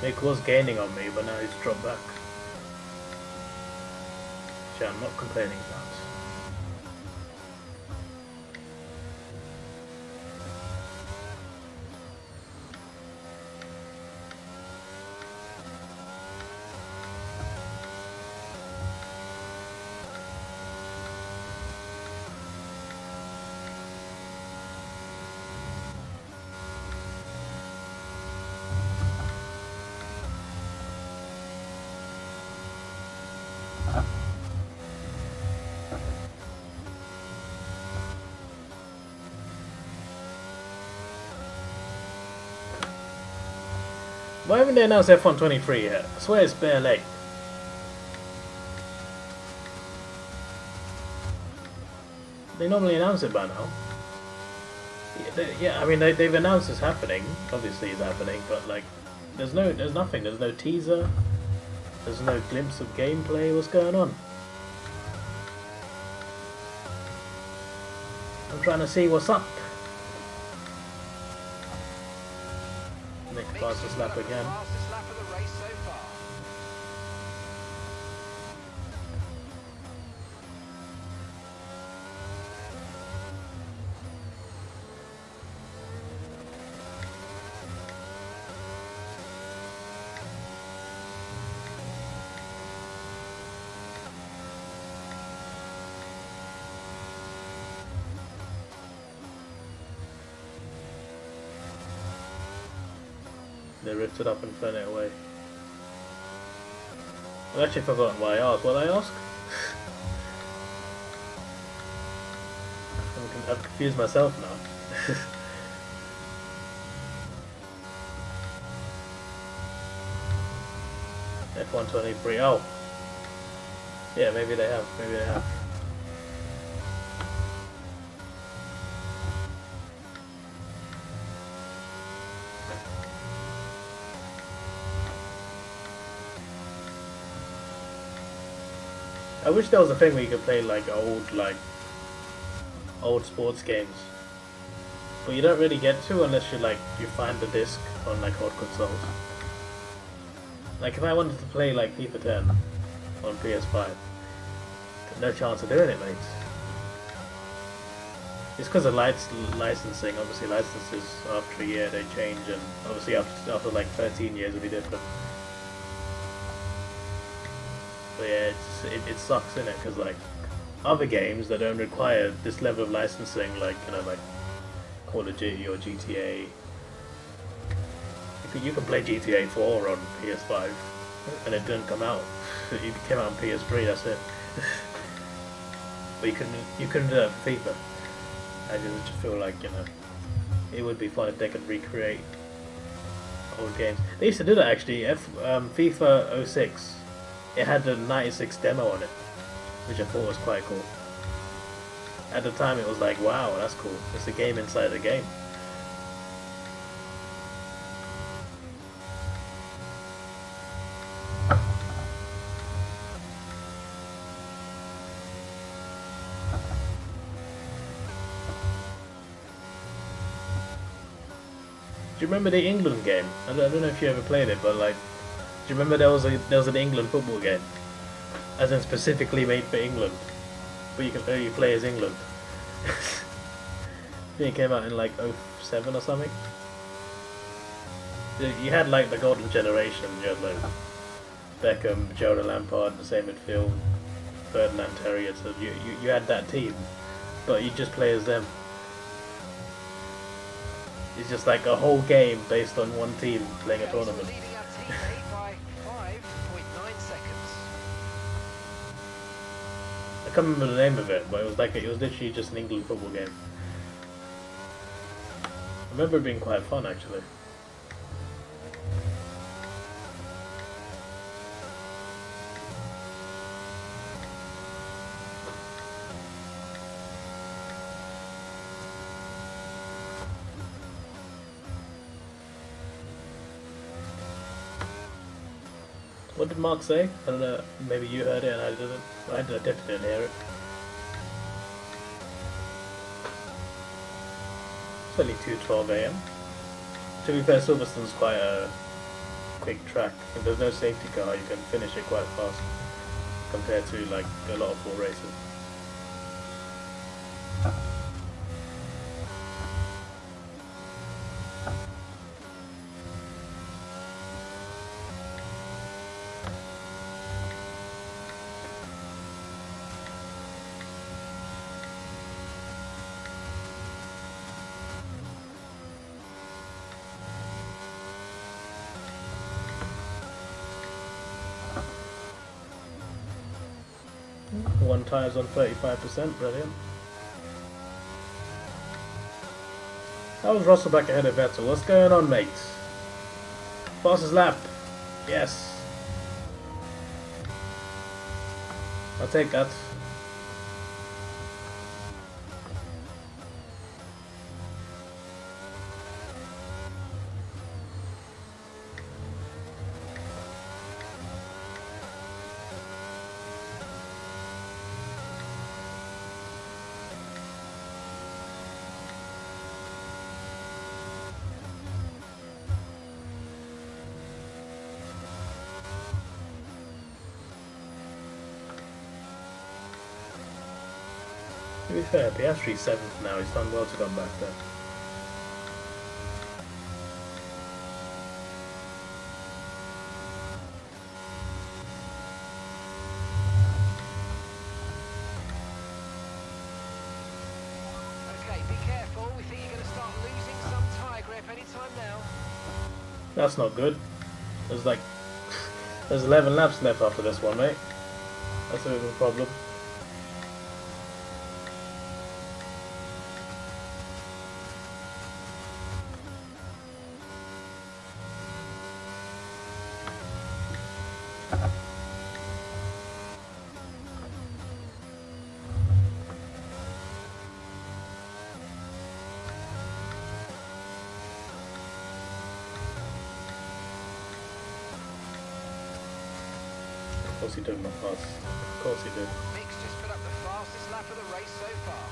Nick was gaining on me, but now he's dropped back. Which I'm not complaining about. Why haven't they announced F123 yet? I swear it's bare late. They normally announce it by now. Yeah, I mean they've announced it's happening. Obviously it's happening, but like, there's nothing. There's no teaser. There's no glimpse of gameplay. What's going on? I'm trying to see what's up. Nick fastest lap again.
Fastest lap of the race so far.
They ripped it up and thrown it away. I've actually forgotten what I asked. What did I ask? I've confused myself now. F123. Oh. Yeah, maybe they have. Maybe they have. I wish there was a thing where you could play like old sports games, but you don't really get to unless you find the disc on like old consoles. Like if I wanted to play like FIFA 10 on PS5, no chance of doing it, mate. It's because of licensing. Obviously, licenses after a year they change, and obviously after like 13 years it'll be different. But yeah, it sucks in it because like other games that don't require this level of licensing, like like Call of Duty or GTA. You can play GTA 4 on PS5, and it didn't come out. It came out on PS3. That's it. But you couldn't do that for FIFA. I just feel like it would be fun if they could recreate old games. They used to do that actually. FIFA 06. It had the 96 demo on it, which I thought was quite cool. At the time, it was like, wow, that's cool. It's a game inside a game. Do you remember the England game? I don't know if you ever played it, but like, do you remember there was an England football game, as in specifically made for England, but you can only play as England. I think it came out in like 07 or something. You had like the golden generation. You had like Beckham, Jonah Lampard, the same midfield, Ferdinand Terrier. So you had that team, but you just play as them. It's just like a whole game based on one team playing a tournament.
Leading our teammate by 5.9 seconds.
I can't remember the name of it, but it was literally just an England football game. I remember it being quite fun actually. What did Mark say? I don't know, maybe you heard it and I didn't. I definitely didn't hear it. It's only 2:12 AM. To be fair, Silverstone's quite a quick track. If there's no safety car, you can finish it quite fast compared to like a lot of full races. One tire's on 35%, brilliant. How was Russell back ahead of Vettel? What's going on, mate? Fastest lap. Yes. I'll take that. To be fair, Piastri's 7th now, he's done well to come back there.
Okay, be careful. We think you're going to start losing some tyre grip anytime now.
That's not good. There's 11 laps left after this one, mate. That's a bit of a problem. Of course he took my pass. Of course he did.
Mick's just put up the fastest lap of the race so far.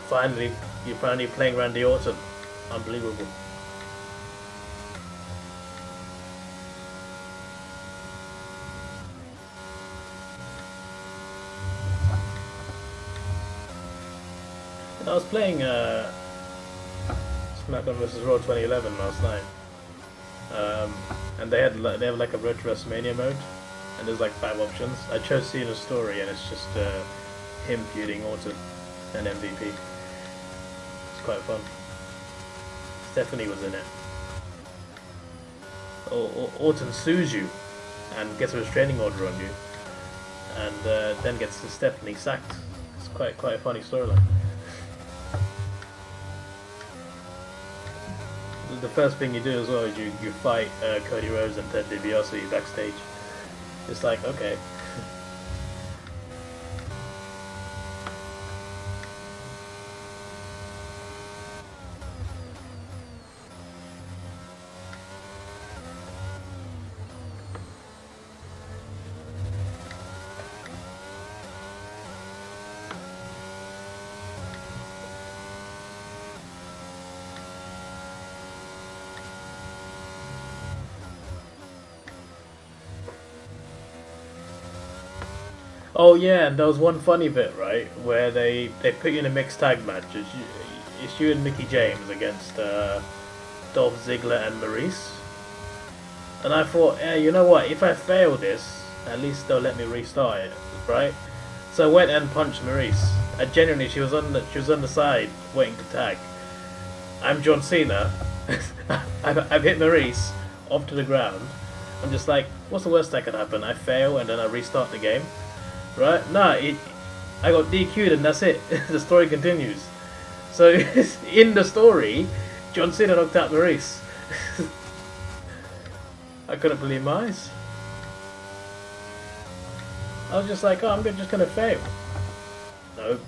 you're finally playing Randy Orton. Unbelievable. And I was playing SmackDown vs. Raw 2011 last night, and they have like a Road to WrestleMania mode, and there's like 5 options. I chose Cena's story, and it's just him feuding Orton and MVP. It's quite fun. Stephanie was in it. Orton sues you and gets a restraining order on you, and then gets Stephanie sacked. It's quite a funny storyline. The first thing you do as well is you fight Cody Rhodes and Ted DiBiase backstage. It's like, okay. Oh yeah, and there was one funny bit, right, where they put you in a mixed tag match. It's you and Mickey James against Dolph Ziggler and Maurice. And I thought, hey, you know what? If I fail this, at least they'll let me restart it, right? So I went and punched Maurice. And genuinely, she was on the side waiting to tag. I'm John Cena. I've hit Maurice off to the ground. I'm just like, what's the worst that could happen? I fail and then I restart the game. Right? Nah, I got DQ'd and that's it. The story continues. So, in the story, John Cena knocked out Maurice. I couldn't believe my eyes. I was just like, oh, I'm just gonna fail. Nope.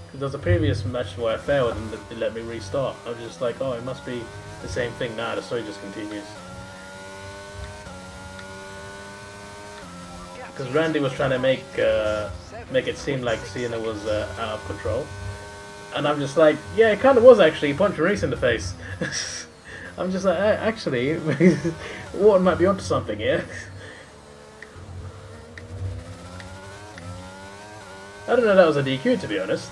Because there was a previous match where I failed and they let me restart. I was just like, oh, it must be the same thing. Nah, the story just continues. Because Randy was trying to make it seem like Cena was out of control, and I'm just like, yeah, it kind of was actually. He punched Maurice in the face. I'm just like, actually, Orton might be onto something here. I don't know. That was a DQ, to be honest.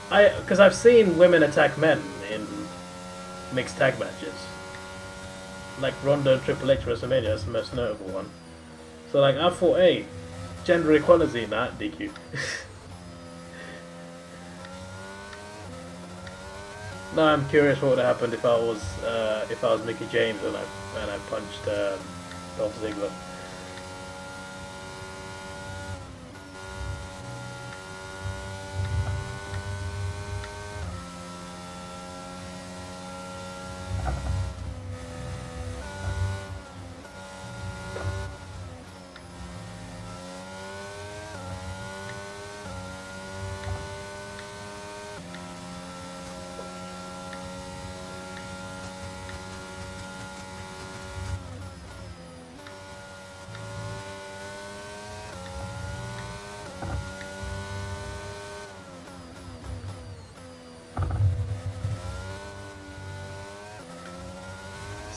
Because I've seen women attack men in mixed tag matches, like Ronda and Triple H WrestleMania. That's the most notable one. So like I thought, hey, gender equality, not DQ. Now I'm curious what would have happened if I was Mickey James and I punched Dolph Ziggler.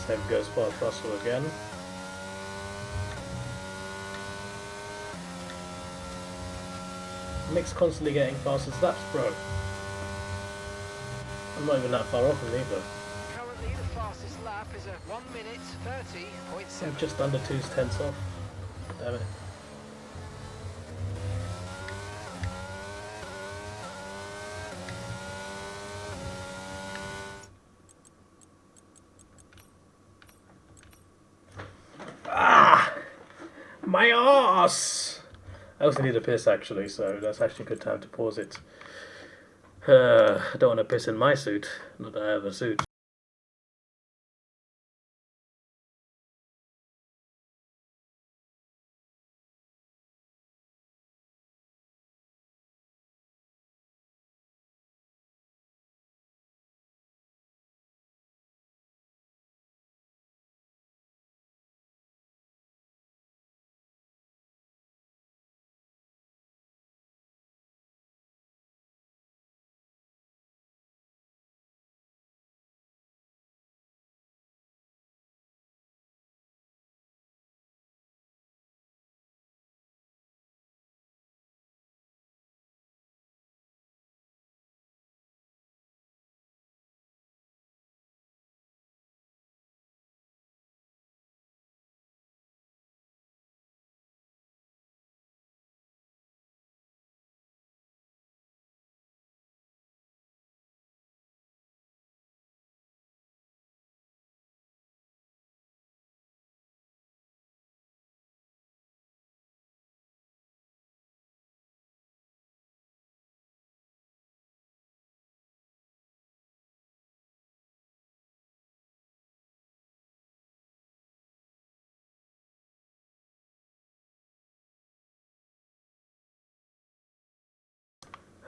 Seb goes past Russell again. Mick's constantly getting faster laps, bro. I'm not even that far off him either.
Currently, the fastest lap is a 1 minute 30.7.
I'm just under 2/10 off. Damn it. My ass! I also need a piss actually, so that's actually a good time to pause it. I don't want to piss in my suit, not that I have a suit.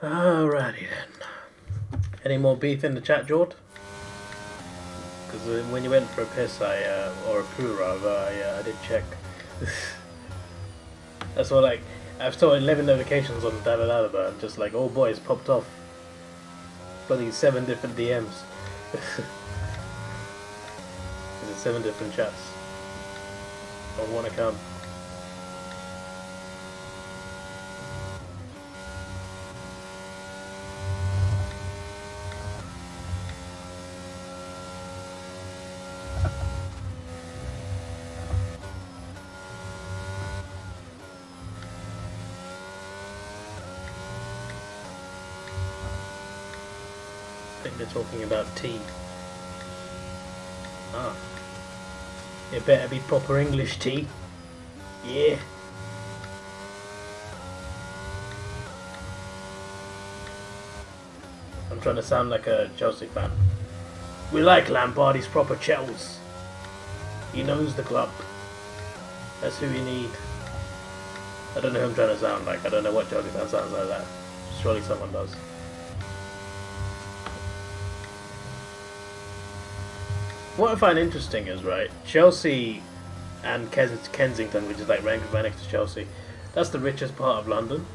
Alrighty then. Any more beef in the chat, Jord? Because when you went for a piss, or a poo rather, I did check. That's all. Like, I've still 11 notifications on David Alaba. I'm just like, oh boy, it's popped off. Bloody 7 different DMs. Is it 7 different chats on one account? I think they're talking about tea. Ah. It better be proper English tea. Yeah. I'm trying to sound like a Chelsea fan. We like Lampard, he's proper Chels. He knows the club. That's who we need. I don't know who I'm trying to sound like. I don't know what Chelsea fan sounds like that. Surely someone does. What I find interesting is, right, Chelsea and Kensington, which is like ranked right next to Chelsea, that's the richest part of London.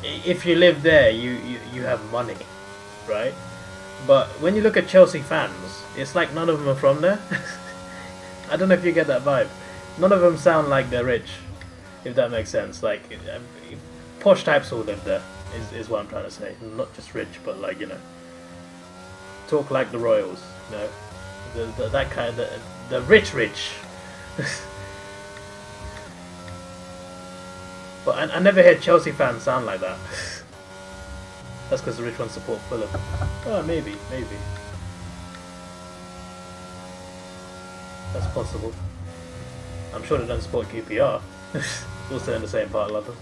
If you live there, you have money, right? But when you look at Chelsea fans, it's like none of them are from there. I don't know if you get that vibe. None of them sound like they're rich, if that makes sense. Like, posh types all live there, is what I'm trying to say. Not just rich, but like, you know, talk like the royals, you know. That kind of the rich. But I never heard Chelsea fans sound like that. That's because the rich ones support Fulham. Oh, maybe. That's possible. I'm sure they don't support QPR. Also in the same part of London.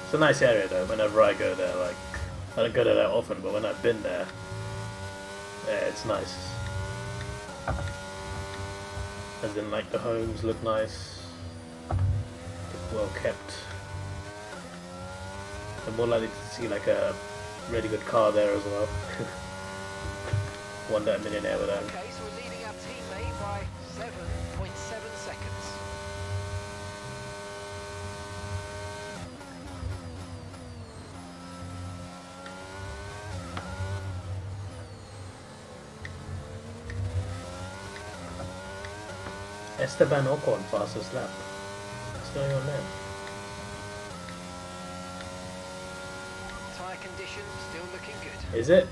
It's a nice area though. Whenever I go there, like, I don't go there that often, but when I've been there, yeah, it's nice. As in, like, the homes look nice, well kept. I'm more likely to see like a really good car there as well. One that a millionaire would own.
Okay, so we're leading our teammate by 7.7 seconds.
Esteban Ocon fastest lap. What's going on there?
Tyre condition still looking good.
Is it?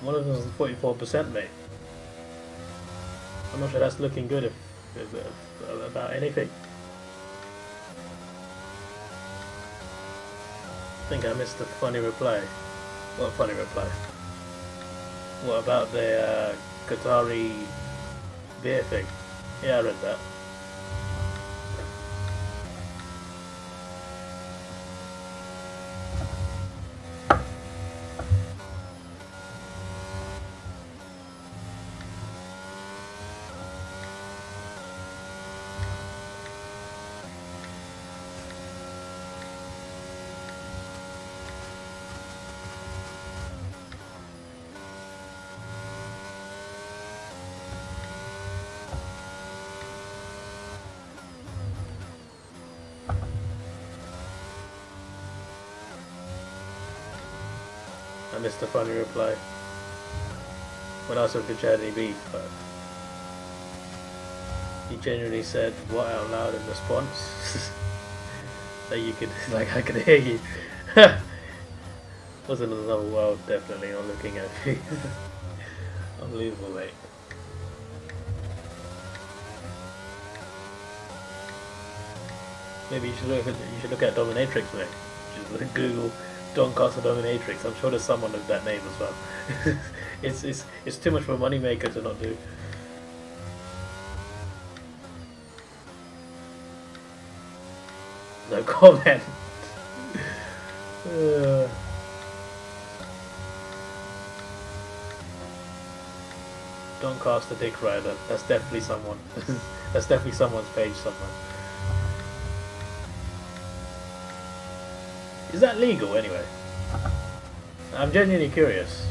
One of them is 44%, mate. I'm not sure that's looking good if about anything. I think I missed the funny reply. What funny reply? What about the Qatari beer thing? Yeah, I read that. I missed the funny reply. When I said could you had any beef, but he genuinely said what out loud in response. That you could, like, I could hear you. Was in another world, definitely, not looking at you. Unbelievable, mate. Maybe you should look at Dominatrix, mate. Just Google Doncaster Dominatrix. I'm sure there's someone with that name as well. it's too much of a moneymaker to not do. No comment. Don't cast a dick rider. That's definitely someone. That's definitely someone's page somewhere. Is that legal anyway? I'm genuinely curious.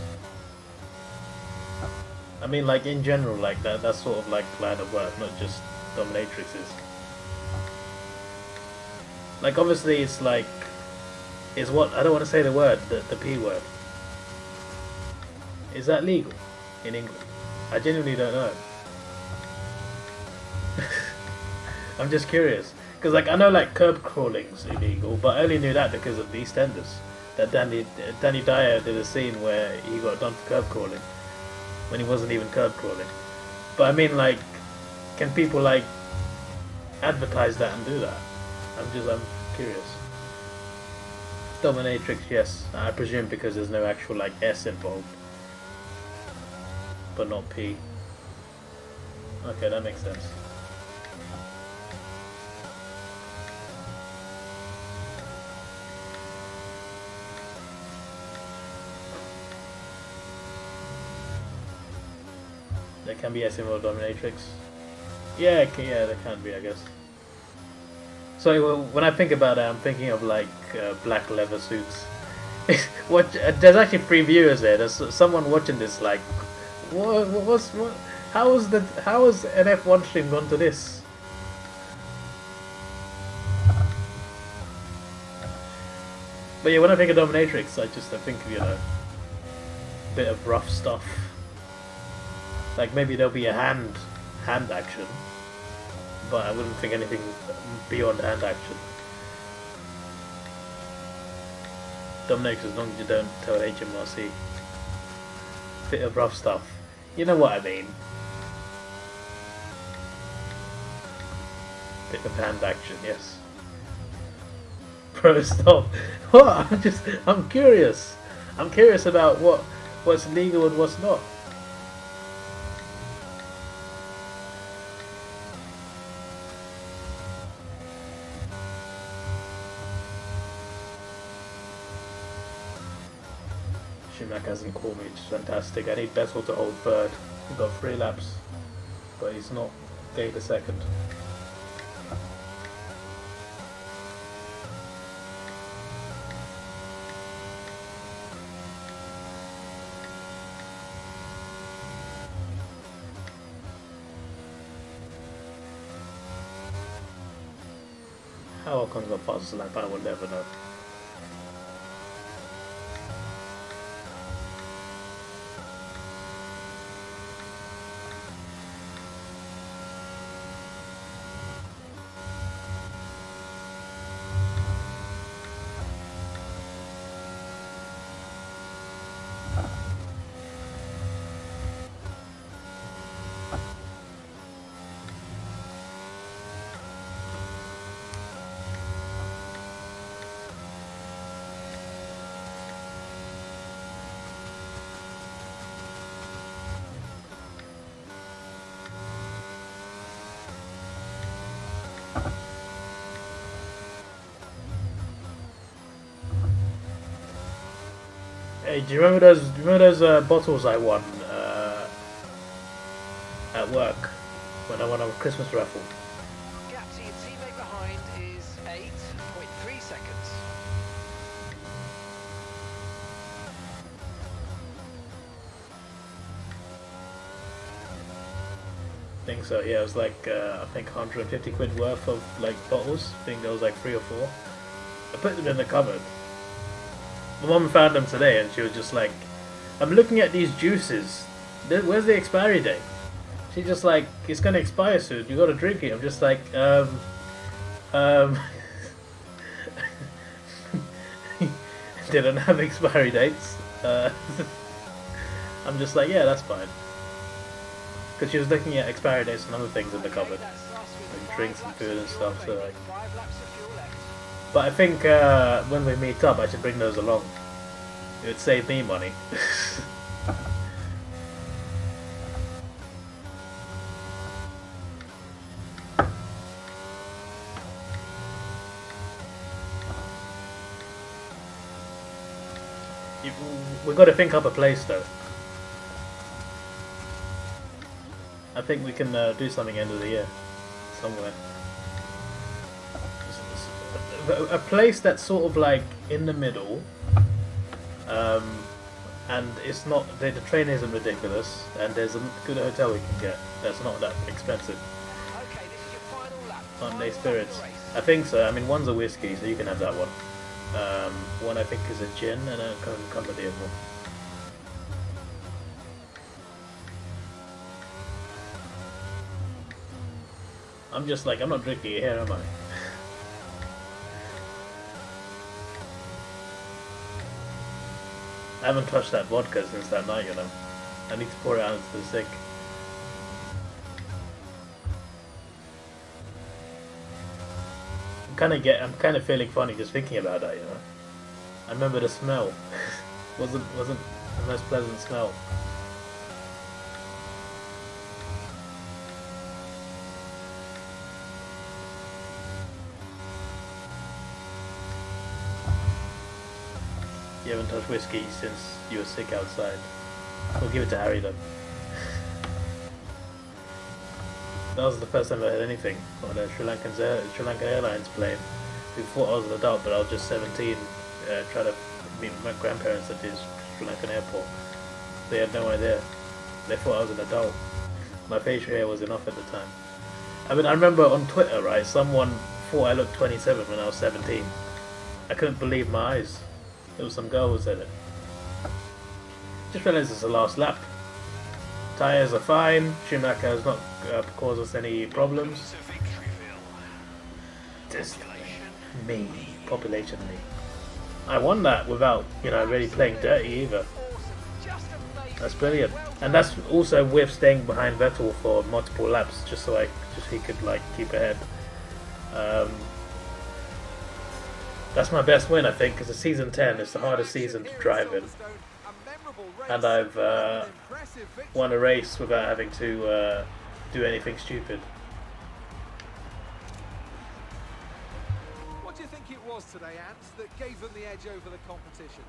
I mean, like in general, like that's sort of like line of work, not just dominatrixes. Like obviously, it's like, is what I don't want to say the word, the P word. Is that legal in England? I genuinely don't know. I'm just curious because like I know like curb crawling's illegal, but I only knew that because of the EastEnders. That Danny Dyer did a scene where he got done for curb crawling when he wasn't even curb crawling. But I mean, like, can people like advertise that and do that? I'm curious. Dominatrix, yes, I presume because there's no actual like S involved, but not P. Okay, that makes sense. There can be S involved dominatrix. Yeah, there can be, I guess. So when I think about it, I'm thinking of like black leather suits. There's actually 3 viewers there. There's someone watching this like, what? How has an F1 stream gone to this? But yeah, when I think of dominatrix, I think of, you know, a bit of rough stuff. Like maybe there'll be a hand action, but I wouldn't think anything beyond hand action. Dominatrix, as long as you don't tell HMRC. Bit of rough stuff. You know what I mean. Bit of hand action, yes. Bro, stop. What? I'm curious. I'm curious about what's legal and what's not. Schumacher hasn't called me, which is fantastic. I need Bessel to hold third. We've got 3 laps, but he's not gained a second. How Ocon's got fastest lap, I will never know. Hey, do you remember those bottles I won at work when I won a Christmas raffle?
Gap to your teammate behind is 8.3 seconds.
I think so. Yeah, it was like I think 150 quid worth of like bottles. I think there was like 3 or 4. I put them in the cupboard. My mum found them today, and she was just like, "I'm looking at these juices. Where's the expiry date?" She's just like, "It's gonna expire soon. You gotta drink it." I'm just like, They don't have expiry dates. I'm just like, yeah, that's fine. Because she was looking at expiry dates and other things in the cupboard, like drinks and food and stuff. So like. But I think when we meet up, I should bring those along. It would save me money. We've got to think up a place though. I think we can do something end of the year somewhere. A place that's sort of like in the middle, and it's not the train isn't ridiculous, and there's a good hotel we can get that's not that expensive.
Okay, this is your final lap.
Sunday
Final lap
Spirits.
of the race.
I think so. I mean, one's a whiskey, so you can have that one. One I think is a gin, and a company as well. I'm just like, I'm not drinking it here, am I? I haven't touched that vodka since that night, you know. I need to pour it out into the sink. I'm kind of feeling funny just thinking about that, you know. I remember the smell. wasn't the most pleasant smell. You haven't touched whiskey since you were sick outside. We'll give it to Harry though. That was the first time I had anything on a Sri Lankan Airlines plane. Before I was an adult, but I was just 17, trying to meet my grandparents at this Sri Lankan airport. They had no idea. They thought I was an adult. My facial hair was enough at the time. I mean, I remember on Twitter, right, someone thought I looked 27 when I was 17. I couldn't believe my eyes. It was some girl who said it. Just realised it's the last lap. Tyres are fine. Schumacher has not caused us any problems. Just me, population me. I won that without, you know, really playing dirty either. That's brilliant, and that's also with staying behind Vettel for multiple laps, just so he could like keep ahead. That's my best win, I think, because the season 10 is the hardest season to drive in, and I've won a race without having to do anything stupid.
What do you think it was today, Ants, that gave them the edge over the competition?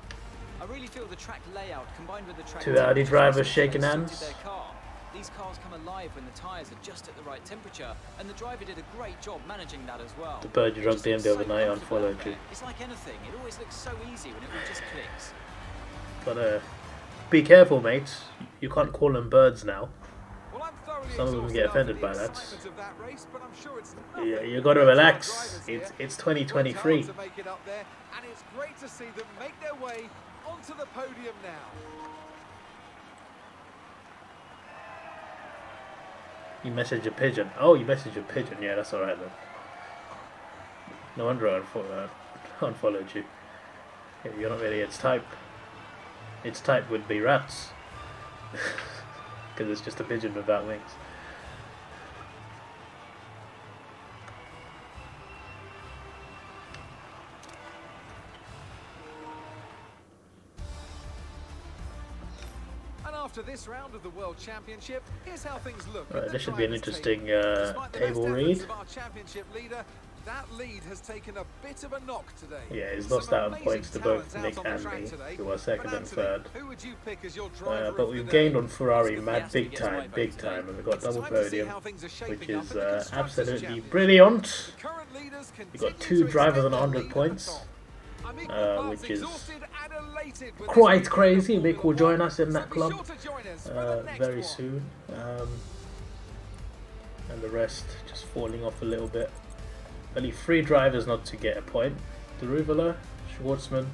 I really feel the track layout combined with the track
Two Audi drivers shaking
suited
hands.
their car. These cars come alive when the tyres are just at the right temperature, and the driver did a great job managing that as well.
The bird you drugged
It
in
just
the
looks
other night
so
unfollowed
comfortable
you.
out there. It's like anything, it always looks so easy when it all just clicks.
Gotta be careful, mate. You can't call them birds now.
Well, I'm thoroughly
Some of them
exhausted
get
after
offended
the
by that.
excitement of that race, but I'm sure it's
Yeah,
nothing
you gotta
compared to our
relax.
drivers here.
It's
Worked hard
2023.
to make it up there, and it's great to see them make their way onto the podium now.
You message a pigeon. Oh, you message a pigeon. Yeah, that's alright then. No wonder I unfollowed you. Yeah, you're not really its type. Its type would be rats. Because it's just a pigeon without wings.
And after this round of the World Championship, here's how things look.
Right,
at the
this should be an
drivers'
interesting
table. Despite the best
table
efforts
read.
of our championship leader, that lead has taken a bit of a knock today.
Yeah, he's
Some
lost out on
amazing
points to both
talent
Nick
out on the
and
track
me,
today.
who are second
But
and
Anthony,
third.
who would you pick as your driver
But
of
we've
the
gained
day?
on Ferrari
It's
mad
gonna
big
be
time,
right
big
vote today.
time, and we've got
It's
double
time to see
podium,
how things are
which
shaping up
is
in the Constructors'
absolutely
Championship.
brilliant.
The current leaders
We've got
continue
two
to
drivers on
extend their
100
lead at the
points,
top. I'm equal parts
which is
exhausted and elated with this
quite
weekend of
crazy. Mick will
Formula
join
One,
us in
so
that
be
club
sure to join us for the next
very
one.
soon. And the rest just falling off a little bit. Only 3 drivers not to get a point. Deruvela, Schwartzman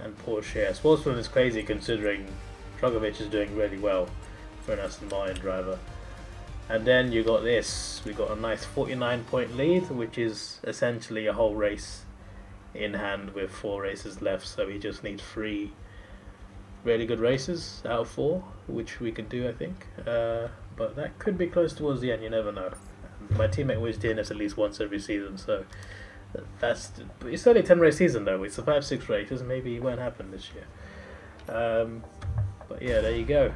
and Porsche. Schwartzman is crazy considering Drogovic is doing really well for an Aston Martin driver. And then you got this. We got a nice 49-point lead, which is essentially a whole race in hand with 4 races left. So he just needs 3 really good races out of 4, which we can do, I think. But that could be close towards the end. You never know. My teammate always doing this at least once every season, so it's only a 10-race season though. We survived 6 races, maybe it won't happen this year. But yeah, there you go.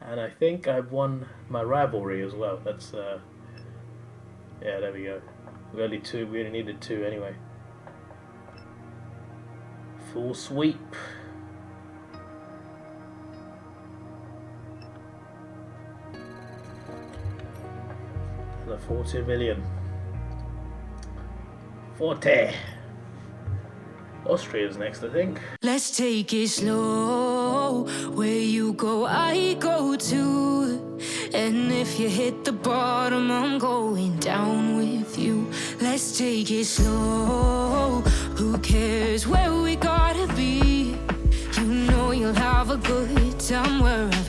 And I think I've won my rivalry as well. That's yeah, there we go. We only needed 2 anyway. Full sweep. 40 million. 40. Austria's next, I think.
Let's take it slow. Where you go, I go too. And if you hit the bottom, I'm going down with you. Let's take it slow. Who cares where we gotta be? You know you'll have a good time wherever